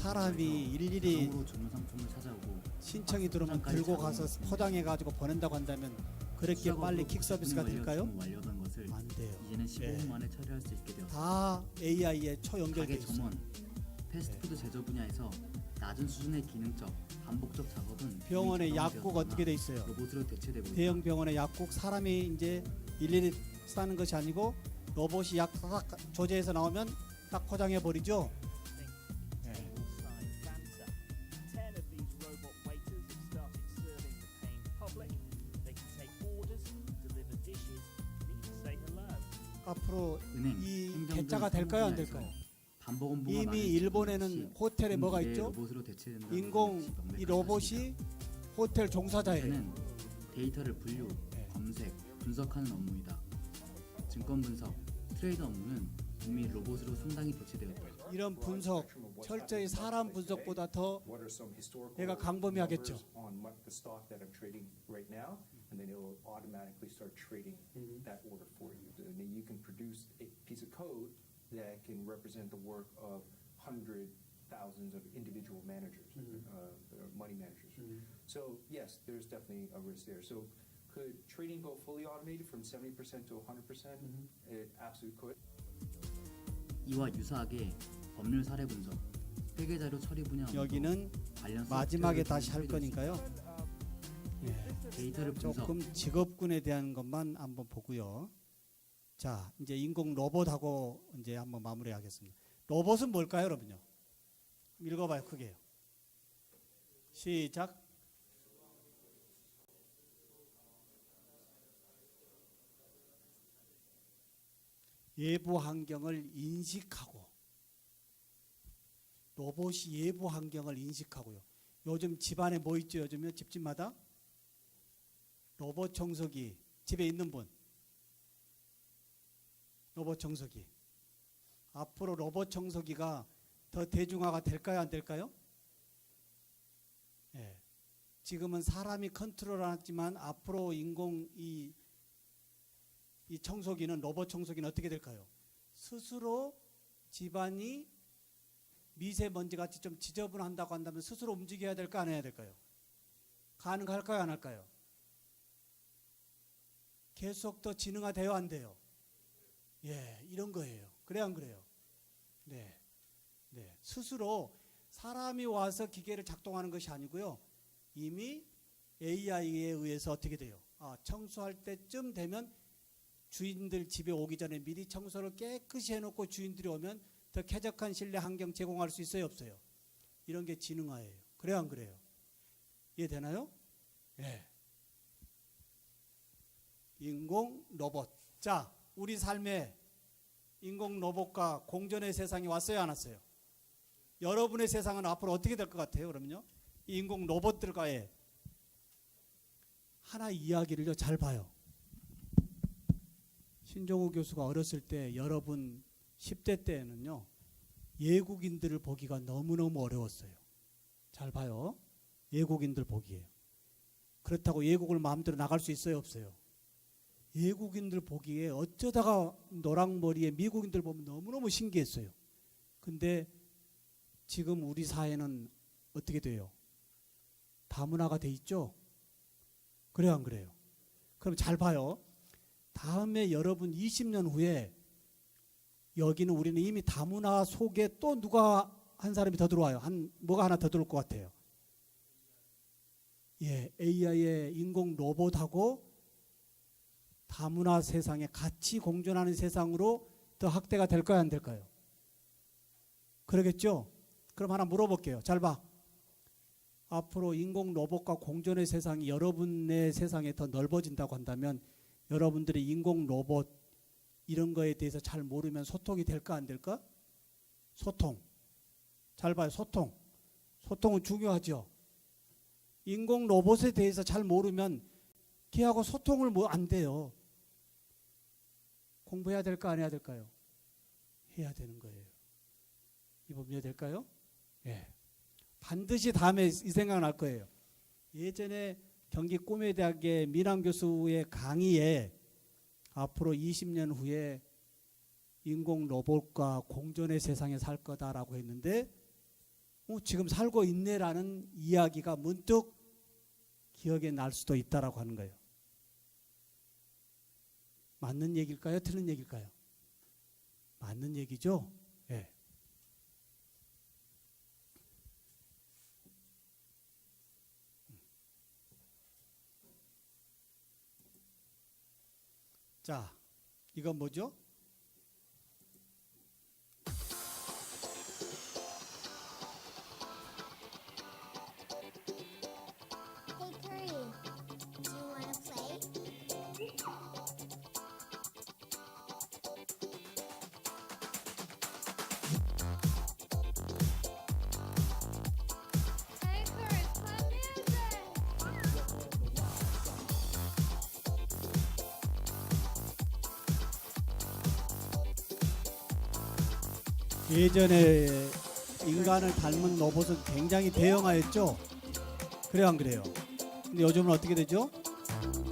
사람이 일일이 신청이 들어오면 들고 가서 포장해 가지고 보낸다고 한다면 그렇게 빨리 킥 서비스가 될까요? 안 돼요. 이제는 15분 만에 처리할 수 있게 되었다. 다 AI에 초연결돼 가게 있어요. 점원, 패스트푸드 제조 분야에서 낮은 수준의 기능적, 반복적 작업은 병원의 약국 어떻게 돼 있어요? 로봇으로 대체되고 있다. 대형 병원의 약국 사람이 이제 일일이 싸는 것이 아니고 로봇이 약 딱 조제해서 나오면 딱 포장해 버리죠. 앞으로 은행, 이 행정등 개짜가 될까요, 안 분야에서 될까요? 반복 업무가 이미 많은 일본에는 직업이 호텔에 뭐가 미래의 있죠? 로봇으로 대체된다는 인공 것이 명백한 이 로봇이 사실이다. 호텔 종사자예요. 둘째는 데이터를 분류, 검색, 분석하는 업무이다. 증권 분석, 트레이드 업무는 이미 로봇으로 상당히 대체되었다. 이런 분석, 철저히 사람 분석보다 더 얘가 강범위하겠죠. And then it will automatically start trading that order for you. And then you can produce a piece of code that can represent the work of thousands of individual managers, money managers. So yes, there's definitely a risk there. So could trading go fully automated from 70% to 100%? It absolutely could. 이와 유사하게 법률 사례 분석, 회계 자료 처리 분야 여기는 관련 마지막에 소프트웨어를 다시 할 통해 거니까요. 데이터를 분석. 조금 직업군에 대한 것만 한번 보고요. 자, 이제 인공 로봇하고 이제 한번 마무리하겠습니다. 로봇은 뭘까요, 여러분요? 읽어봐요, 크게요. 시작. 외부 환경을 인식하고 로봇이 외부 환경을 인식하고요. 요즘 집안에 뭐 있죠? 요즘요 집집마다 로봇 청소기 집에 있는 분 로봇 청소기 앞으로 로봇 청소기가 더 대중화가 될까요? 안 될까요? 예. 지금은 사람이 컨트롤하지만 앞으로 인공 이 청소기는 로봇 청소기는 어떻게 될까요? 스스로 집안이 미세먼지 같이 좀 지저분한다고 한다면 스스로 움직여야 될까 안 해야 될까요? 가능할까요 안 할까요? 계속 더 지능화돼요 안 돼요? 예, 이런 거예요. 그래 안 그래요? 네, 네. 스스로 사람이 와서 기계를 작동하는 것이 아니고요. 이미 AI에 의해서 어떻게 돼요? 청소할 때쯤 되면 주인들 집에 오기 전에 미리 청소를 깨끗이 해놓고 주인들이 오면 더 쾌적한 실내 환경 제공할 수 있어요 없어요? 이런 게 지능화예요. 그래요 안 그래요? 이해되나요? 예. 인공 로봇. 자, 우리 삶에 인공 로봇과 공존의 세상이 왔어요, 안 왔어요? 여러분의 세상은 앞으로 어떻게 될 것 같아요? 그러면요, 이 인공 로봇들과의 하나 이야기를요 잘 봐요. 신종우 교수가 어렸을 때 여러분 10대 때에는요 외국인들을 보기가 너무너무 어려웠어요. 잘 봐요. 외국인들 보기에. 그렇다고 외국을 마음대로 나갈 수 있어요, 없어요? 외국인들 보기에 어쩌다가 노랑머리에 미국인들 보면 너무너무 신기했어요. 근데 지금 우리 사회는 어떻게 돼요? 다문화가 돼 있죠? 그래요, 안 그래요? 그럼 잘 봐요. 다음에 여러분 20년 후에 여기는 우리는 이미 다문화 속에 또 누가 한 사람이 더 들어와요. 뭐가 하나 더 들어올 것 같아요. 예, AI의 인공 로봇하고 다문화 세상에 같이 공존하는 세상으로 더 확대가 될까요, 안 될까요? 그러겠죠? 그럼 하나 물어볼게요. 잘 봐. 앞으로 인공 로봇과 공존의 세상이 여러분의 세상에 더 넓어진다고 한다면 여러분들이 인공 로봇 이런 거에 대해서 잘 모르면 소통이 될까 안 될까? 소통. 잘 봐요. 소통. 소통은 중요하죠. 인공 로봇에 대해서 잘 모르면 걔하고 소통을 안 돼요. 공부해야 될까 안 해야 될까요? 해야 되는 거예요. 이 부분 이해 될까요? 예. 반드시 다음에 이 생각 날 거예요. 예전에 경기 꿈의대학의 민환 교수의 강의에 앞으로 20년 후에 인공 로봇과 공존의 세상에 살 거다라고 했는데 지금 살고 있네라는 이야기가 문득 기억에 날 수도 있다라고 하는 거예요. 맞는 얘기일까요? 틀린 얘기일까요? 맞는 얘기죠? 예. 자, 이건 뭐죠? Hey Curry, do you want to play? Hey Curry, play 예전에 인간을 닮은 로봇은 굉장히 대형화했죠. 그래요, 안 그래요? 근데 요즘은 어떻게 되죠?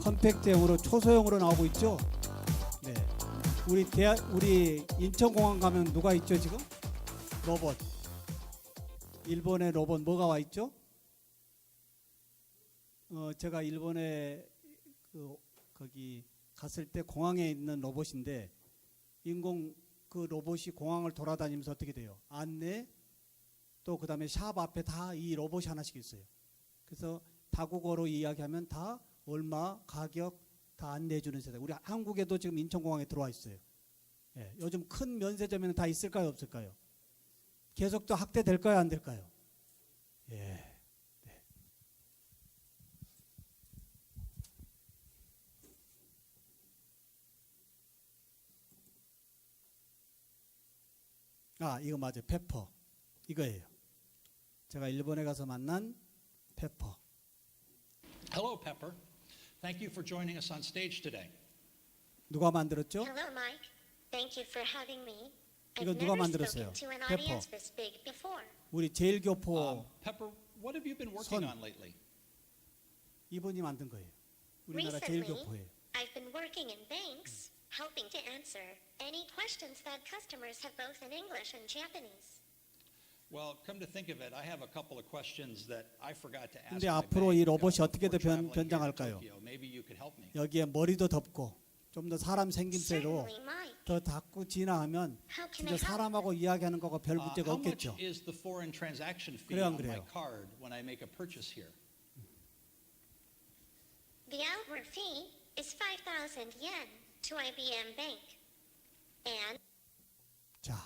컴팩트형으로 초소형으로 나오고 있죠. 네. 우리 인천공항 가면 누가 있죠 지금? 로봇. 일본의 로봇 뭐가 와 있죠? 제가 일본에 거기 갔을 때 공항에 있는 로봇인데 그 로봇이 공항을 돌아다니면서 어떻게 돼요? 안내 또 그다음에 샵 앞에 다 이 로봇이 하나씩 있어요. 그래서 다국어로 이야기하면 다 얼마 가격 다 안내해 주는 세상. 우리 한국에도 지금 인천공항에 들어와 있어요. 예, 요즘 큰 면세점에는 다 있을까요, 없을까요? 계속 또 확대될까요, 안 될까요? 예. 네. 이거 맞아요. 페퍼. 이거예요. 제가 일본에 가서 만난 페퍼. Hello, Pepper. Thank you for joining us on stage today. 누가 만들었죠? Hello, Mike. Thank you for having me. 이거 I've 누가 never 만들었어요? spoken to an 페퍼. audience this big before. 우리 제일교포 Pepper, what have you been working 손. on lately? 이분이 만든 거예요. 우리나라 Recently, 제일교포예요. I've been working in banks, helping to answer any questions that customers have both in English and Japanese. Well, come to think of it, I have a couple of questions that I forgot to ask 근데 my 앞으로 이 bank, 로봇이 before 어떻게 traveling here to 변장할까요? Tokyo. Maybe you could help me. 여기에 머리도 덮고 좀 더 사람 생김새로 Certainly, Mike. 더 닦고 진화하면 How can 진짜 I help? 사람하고 이야기하는 거가 별 문제가 How much 없겠죠. is the foreign transaction fee 그래요, 안 on my 그래요? card when I make a purchase here? The outward fee is 5,000 yen to IBM Bank. And 자,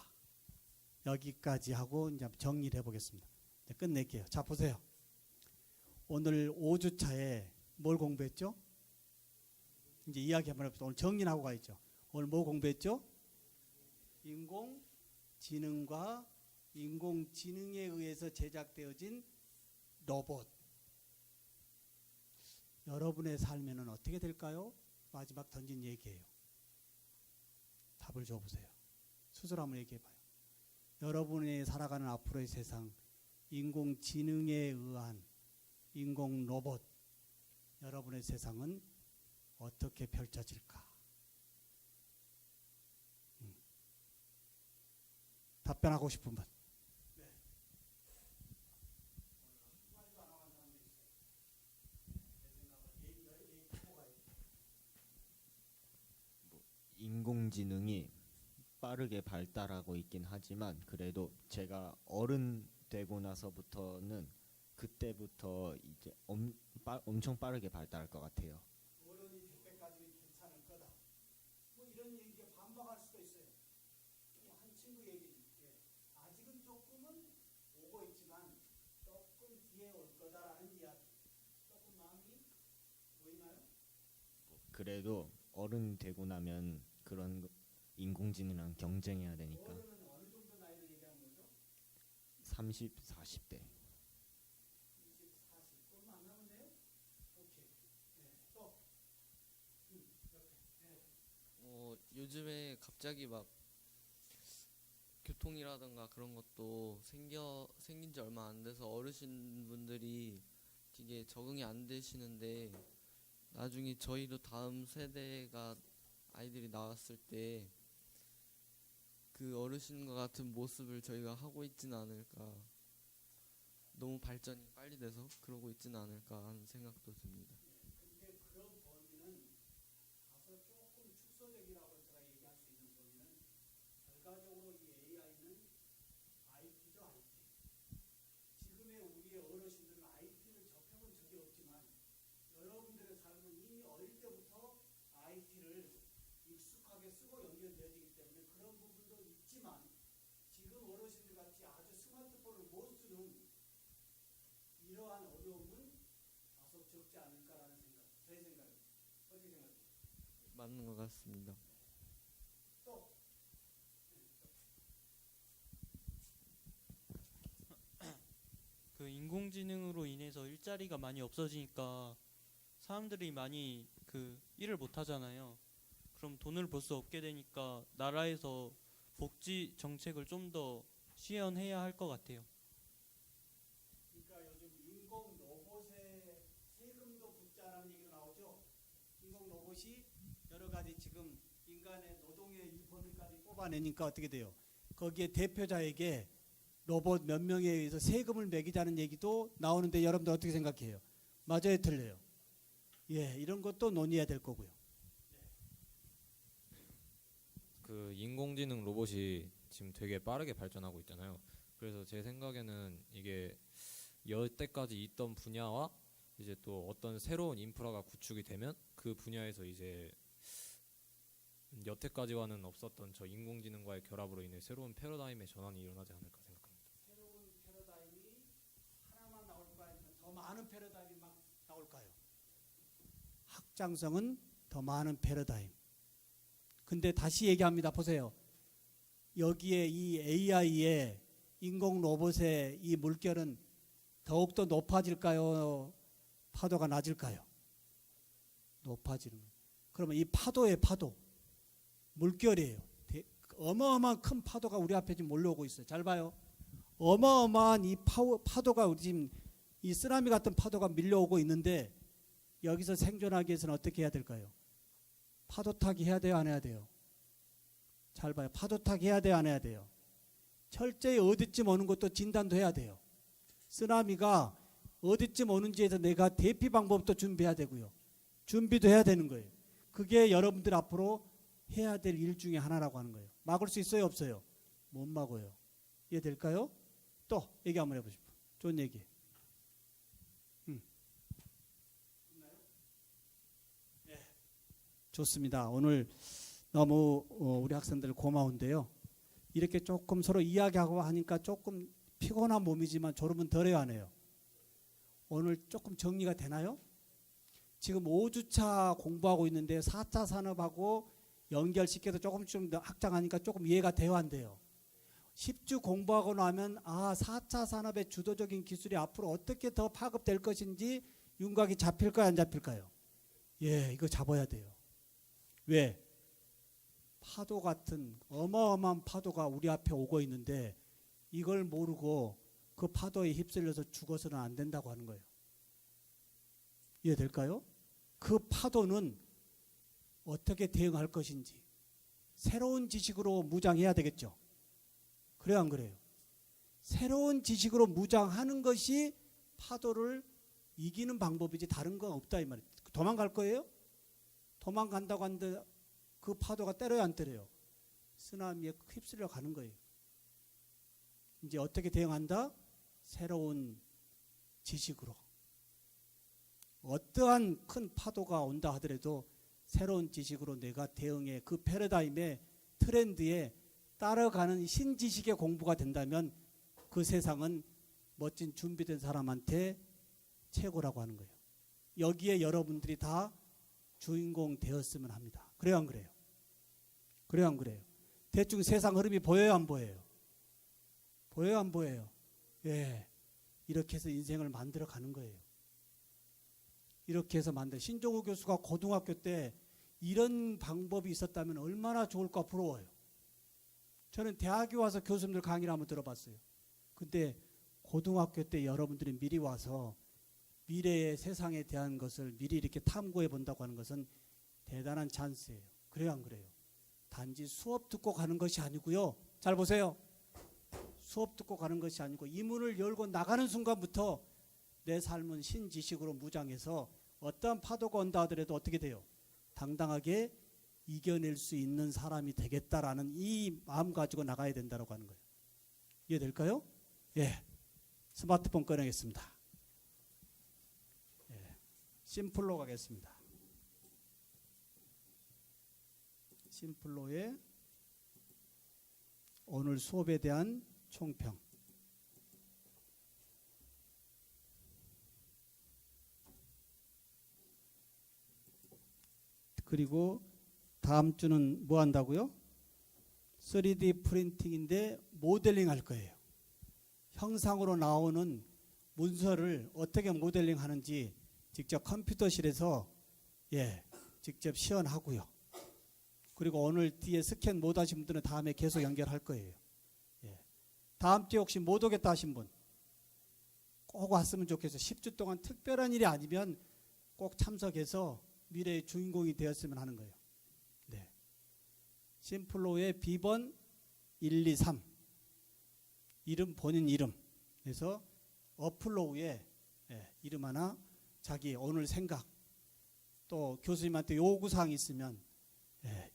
여기까지 하고 이제 정리를 해보겠습니다. 이제 끝낼게요. 자, 보세요. 오늘 5주차에 뭘 공부했죠? 이제 이야기 한번 해봅시다. 오늘 정리하고 가야죠. 오늘 뭐 공부했죠? 인공지능과 인공지능에 의해서 제작되어진 로봇. 여러분의 삶에는 어떻게 될까요? 마지막 던진 얘기예요. 답을 줘보세요. 스스로 한번 얘기해봐요. 여러분이 살아가는 앞으로의 세상, 인공지능에 의한 인공 로봇, 여러분의 세상은 어떻게 펼쳐질까? 답변하고 싶은 분. 인공지능이 빠르게 발달하고 있긴 하지만 그래도 제가 어른 되고 나서부터는 그때부터 이제 엄청 빠르게 발달할 것 같아요. 어른이 될 때까지는 괜찮을 거다. 뭐 이런 얘기에 반박할 수도 있어요. 한 친구 얘기, 아직은 조금은 오고 있지만 조금 뒤에 올 거다라는 이야기. 조금 마음이 보이나요? 그래도 어른 되고 나면 그런 인공지능이랑 경쟁해야 되니까. 어른은 어느 정도 나이를 얘기하는 거죠? 30, 40대. 20, 40. 그럼 만나면 돼요? 오케이. 또. 요즘에 갑자기 막 교통이라든가 그런 것도 생긴 지 얼마 안 돼서 어르신분들이 되게 적응이 안 되시는데 나중에 저희도 다음 세대가 아이들이 나왔을 때 그 어르신과 같은 모습을 저희가 하고 있지는 않을까, 너무 발전이 빨리 돼서 그러고 있지는 않을까 하는 생각도 듭니다. 근데 그런 범위는 가서 조금 축소적이라고 제가 얘기할 수 있는 범위는 결과적으로 이 AI는 IT죠, IT. 지금의 우리의 어르신들은 IT를 접해본 적이 없지만 여러분들의 삶은 이미 어릴 때부터 IT를 익숙하게 쓰고 연결되어지기 때문에 그런 부분도 있지만 지금 어르신들 같이 아주 스마트폰을 못 쓰는 이러한 어려움은 다소 적지 않을까라는 생각, 제 생각입니다. 어떻게 생각해요? 맞는 것 같습니다. 또 그 인공지능으로 인해서 일자리가 많이 없어지니까 사람들이 많이 그 일을 못 하잖아요. 그럼 돈을 벌 수 없게 되니까 나라에서 복지 정책을 좀 더 시연해야 할 것 같아요. 그러니까 요즘 인공 로봇에 세금도 붙자라는 얘기가 나오죠. 인공 로봇이 여러 가지 지금 인간의 노동의 이 범위까지 뽑아내니까 어떻게 돼요? 거기에 대표자에게 로봇 몇 명에 의해서 세금을 매기자는 얘기도 나오는데 여러분들 어떻게 생각해요? 맞아요, 틀려요? 예, 이런 것도 논의해야 될 거고요. 그 인공지능 로봇이 지금 되게 빠르게 발전하고 있잖아요. 그래서 제 생각에는 이게 여태까지 있던 분야와 이제 또 어떤 새로운 인프라가 구축이 되면 그 분야에서 이제 여태까지와는 없었던 저 인공지능과의 결합으로 인해 새로운 패러다임의 전환이 일어나지 않을까 생각합니다. 새로운 패러다임이 하나만 나올까요? 아니면 더 많은 패러다임이 막 나올까요? 확장성은 더 많은 패러다임. 근데 다시 얘기합니다. 보세요. 여기에 이 AI의 인공 로봇의 이 물결은 더욱더 높아질까요? 파도가 낮을까요? 높아지는 거예요. 그러면 이 파도의 파도, 물결이에요. 어마어마한 큰 파도가 우리 앞에 지금 몰려오고 있어요. 잘 봐요. 어마어마한 이 파도가 우리 지금 이 쓰나미 같은 파도가 밀려오고 있는데 여기서 생존하기 위해서는 어떻게 해야 될까요? 파도 타기 해야 돼요, 안 해야 돼요? 잘 봐요. 파도 타기 해야 돼요, 안 해야 돼요? 철저히 어디쯤 오는 것도 진단도 해야 돼요. 쓰나미가 어디쯤 오는지에서 내가 대피 방법도 준비해야 되고요. 준비도 해야 되는 거예요. 그게 여러분들 앞으로 해야 될 일 중에 하나라고 하는 거예요. 막을 수 있어요, 없어요? 못 막아요. 이해될까요? 또 얘기 한번 해보시죠. 좋은 얘기. 좋습니다. 오늘 너무 우리 학생들 고마운데요. 이렇게 조금 서로 이야기하고 하니까 조금 피곤한 몸이지만 졸음은 덜해야 하네요. 오늘 조금 정리가 되나요? 지금 5주차 공부하고 있는데 4차 산업하고 연결시켜서 조금씩 좀 더 확장하니까 조금 이해가 돼요, 안 돼요? 10주 공부하고 나면 4차 산업의 주도적인 기술이 앞으로 어떻게 더 파급될 것인지 윤곽이 잡힐까요, 안 잡힐까요? 예, 이거 잡아야 돼요. 왜? 파도 같은 어마어마한 파도가 우리 앞에 오고 있는데 이걸 모르고 그 파도에 휩쓸려서 죽어서는 안 된다고 하는 거예요. 이해될까요? 그 파도는 어떻게 대응할 것인지 새로운 지식으로 무장해야 되겠죠. 그래요, 안 그래요? 새로운 지식으로 무장하는 것이 파도를 이기는 방법이지 다른 건 없다 이 말이에요. 도망갈 거예요? 도망간다고 하는데 그 파도가 때려요, 안 때려요? 쓰나미에 휩쓸려 가는 거예요. 이제 어떻게 대응한다? 새로운 지식으로. 어떠한 큰 파도가 온다 하더라도 새로운 지식으로 내가 대응해 그 패러다임의 트렌드에 따라가는 신지식의 공부가 된다면 그 세상은 멋진 준비된 사람한테 최고라고 하는 거예요. 여기에 여러분들이 다 주인공 되었으면 합니다. 그래요, 안 그래요? 그래요, 안 그래요? 대충 세상 흐름이 보여요, 안 보여요? 보여요, 안 보여요? 예, 이렇게 해서 인생을 만들어 가는 거예요. 이렇게 해서 신종우 교수가 고등학교 때 이런 방법이 있었다면 얼마나 좋을까 부러워요. 저는 대학에 와서 교수님들 강의를 한번 들어봤어요. 근데 고등학교 때 여러분들이 미리 와서 미래의 세상에 대한 것을 미리 이렇게 탐구해 본다고 하는 것은 대단한 찬스예요. 그래요, 안 그래요? 단지 수업 듣고 가는 것이 아니고요. 잘 보세요. 수업 듣고 가는 것이 아니고 이 문을 열고 나가는 순간부터 내 삶은 신지식으로 무장해서 어떠한 파도가 온다 하더라도 어떻게 돼요? 당당하게 이겨낼 수 있는 사람이 되겠다라는 이 마음 가지고 나가야 된다고 하는 거예요. 이해될까요? 예. 스마트폰 꺼내겠습니다. 예. 심플로 가겠습니다. 심플로의 오늘 수업에 대한 총평. 그리고 다음 주는 뭐 한다고요? 3D 프린팅인데 모델링 할 거예요. 형상으로 나오는 문서를 어떻게 모델링 하는지 직접 컴퓨터실에서 직접 시연하고요. 그리고 오늘 뒤에 스캔 못 하신 분들은 다음에 계속 연결할 거예요. 다음 주에 혹시 못 오겠다 하신 분 꼭 왔으면 좋겠어요. 10주 동안 특별한 일이 아니면 꼭 참석해서 미래의 주인공이 되었으면 하는 거예요. 네. 심플로의 B번 1, 2, 3 이름 본인 이름 그래서 어플로우에 이름 하나 자기 오늘 생각 또 교수님한테 요구사항이 있으면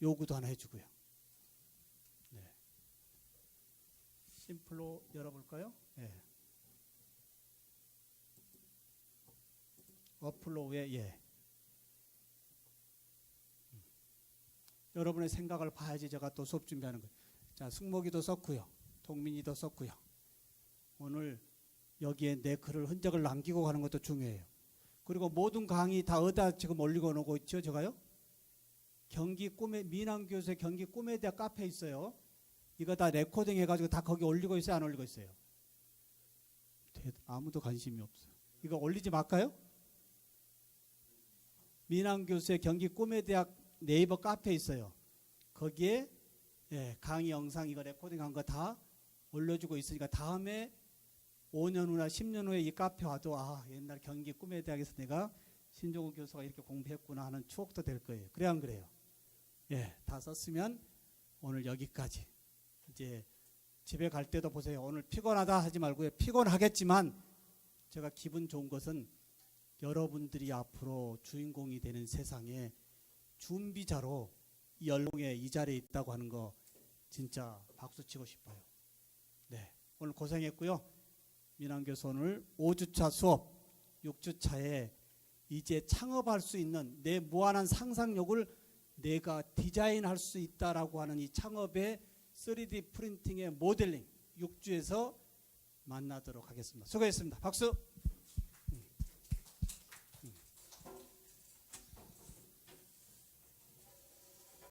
요구도 하나 해주고요. 네. 심플로 열어볼까요? 어플로우에 여러분의 생각을 봐야지 제가 또 수업 준비하는 거예요. 자, 승목이도 썼고요. 동민이도 썼고요. 오늘 여기에 내 글을 흔적을 남기고 가는 것도 중요해요. 그리고 모든 강의 다 어디다 지금 올리고 오고 있죠, 제가요? 경기 꿈의 민항교수의 경기 꿈에 대한 카페 있어요. 이거 다 레코딩 해가지고 다 거기 올리고 있어요, 안 올리고 있어요? 아무도 관심이 없어요. 이거 올리지 말까요? 민항교수의 경기 꿈의 대학 네이버 카페 있어요. 거기에 강의 영상 이거 레코딩한 거 다 올려주고 있으니까 다음에 5년 후나 10년 후에 이 카페 와도 옛날 경기 꿈의 대학에서 내가 신종우 교수가 이렇게 공부했구나 하는 추억도 될 거예요. 그래 안 그래요? 다 썼으면 오늘 여기까지. 이제 집에 갈 때도 보세요. 오늘 피곤하다 하지 말고요. 피곤하겠지만 제가 기분 좋은 것은 여러분들이 앞으로 주인공이 되는 세상에 준비자로 이 연봉에 이 자리에 있다고 하는 거 진짜 박수 치고 싶어요. 네, 오늘 고생했고요. 민항교수 오늘 5주차 수업 6주차에 이제 창업할 수 있는 내 무한한 상상력을 내가 디자인할 수 있다라고 하는 이 창업의 3D 프린팅의 모델링 6주에서 만나도록 하겠습니다. 수고했습니다. 박수.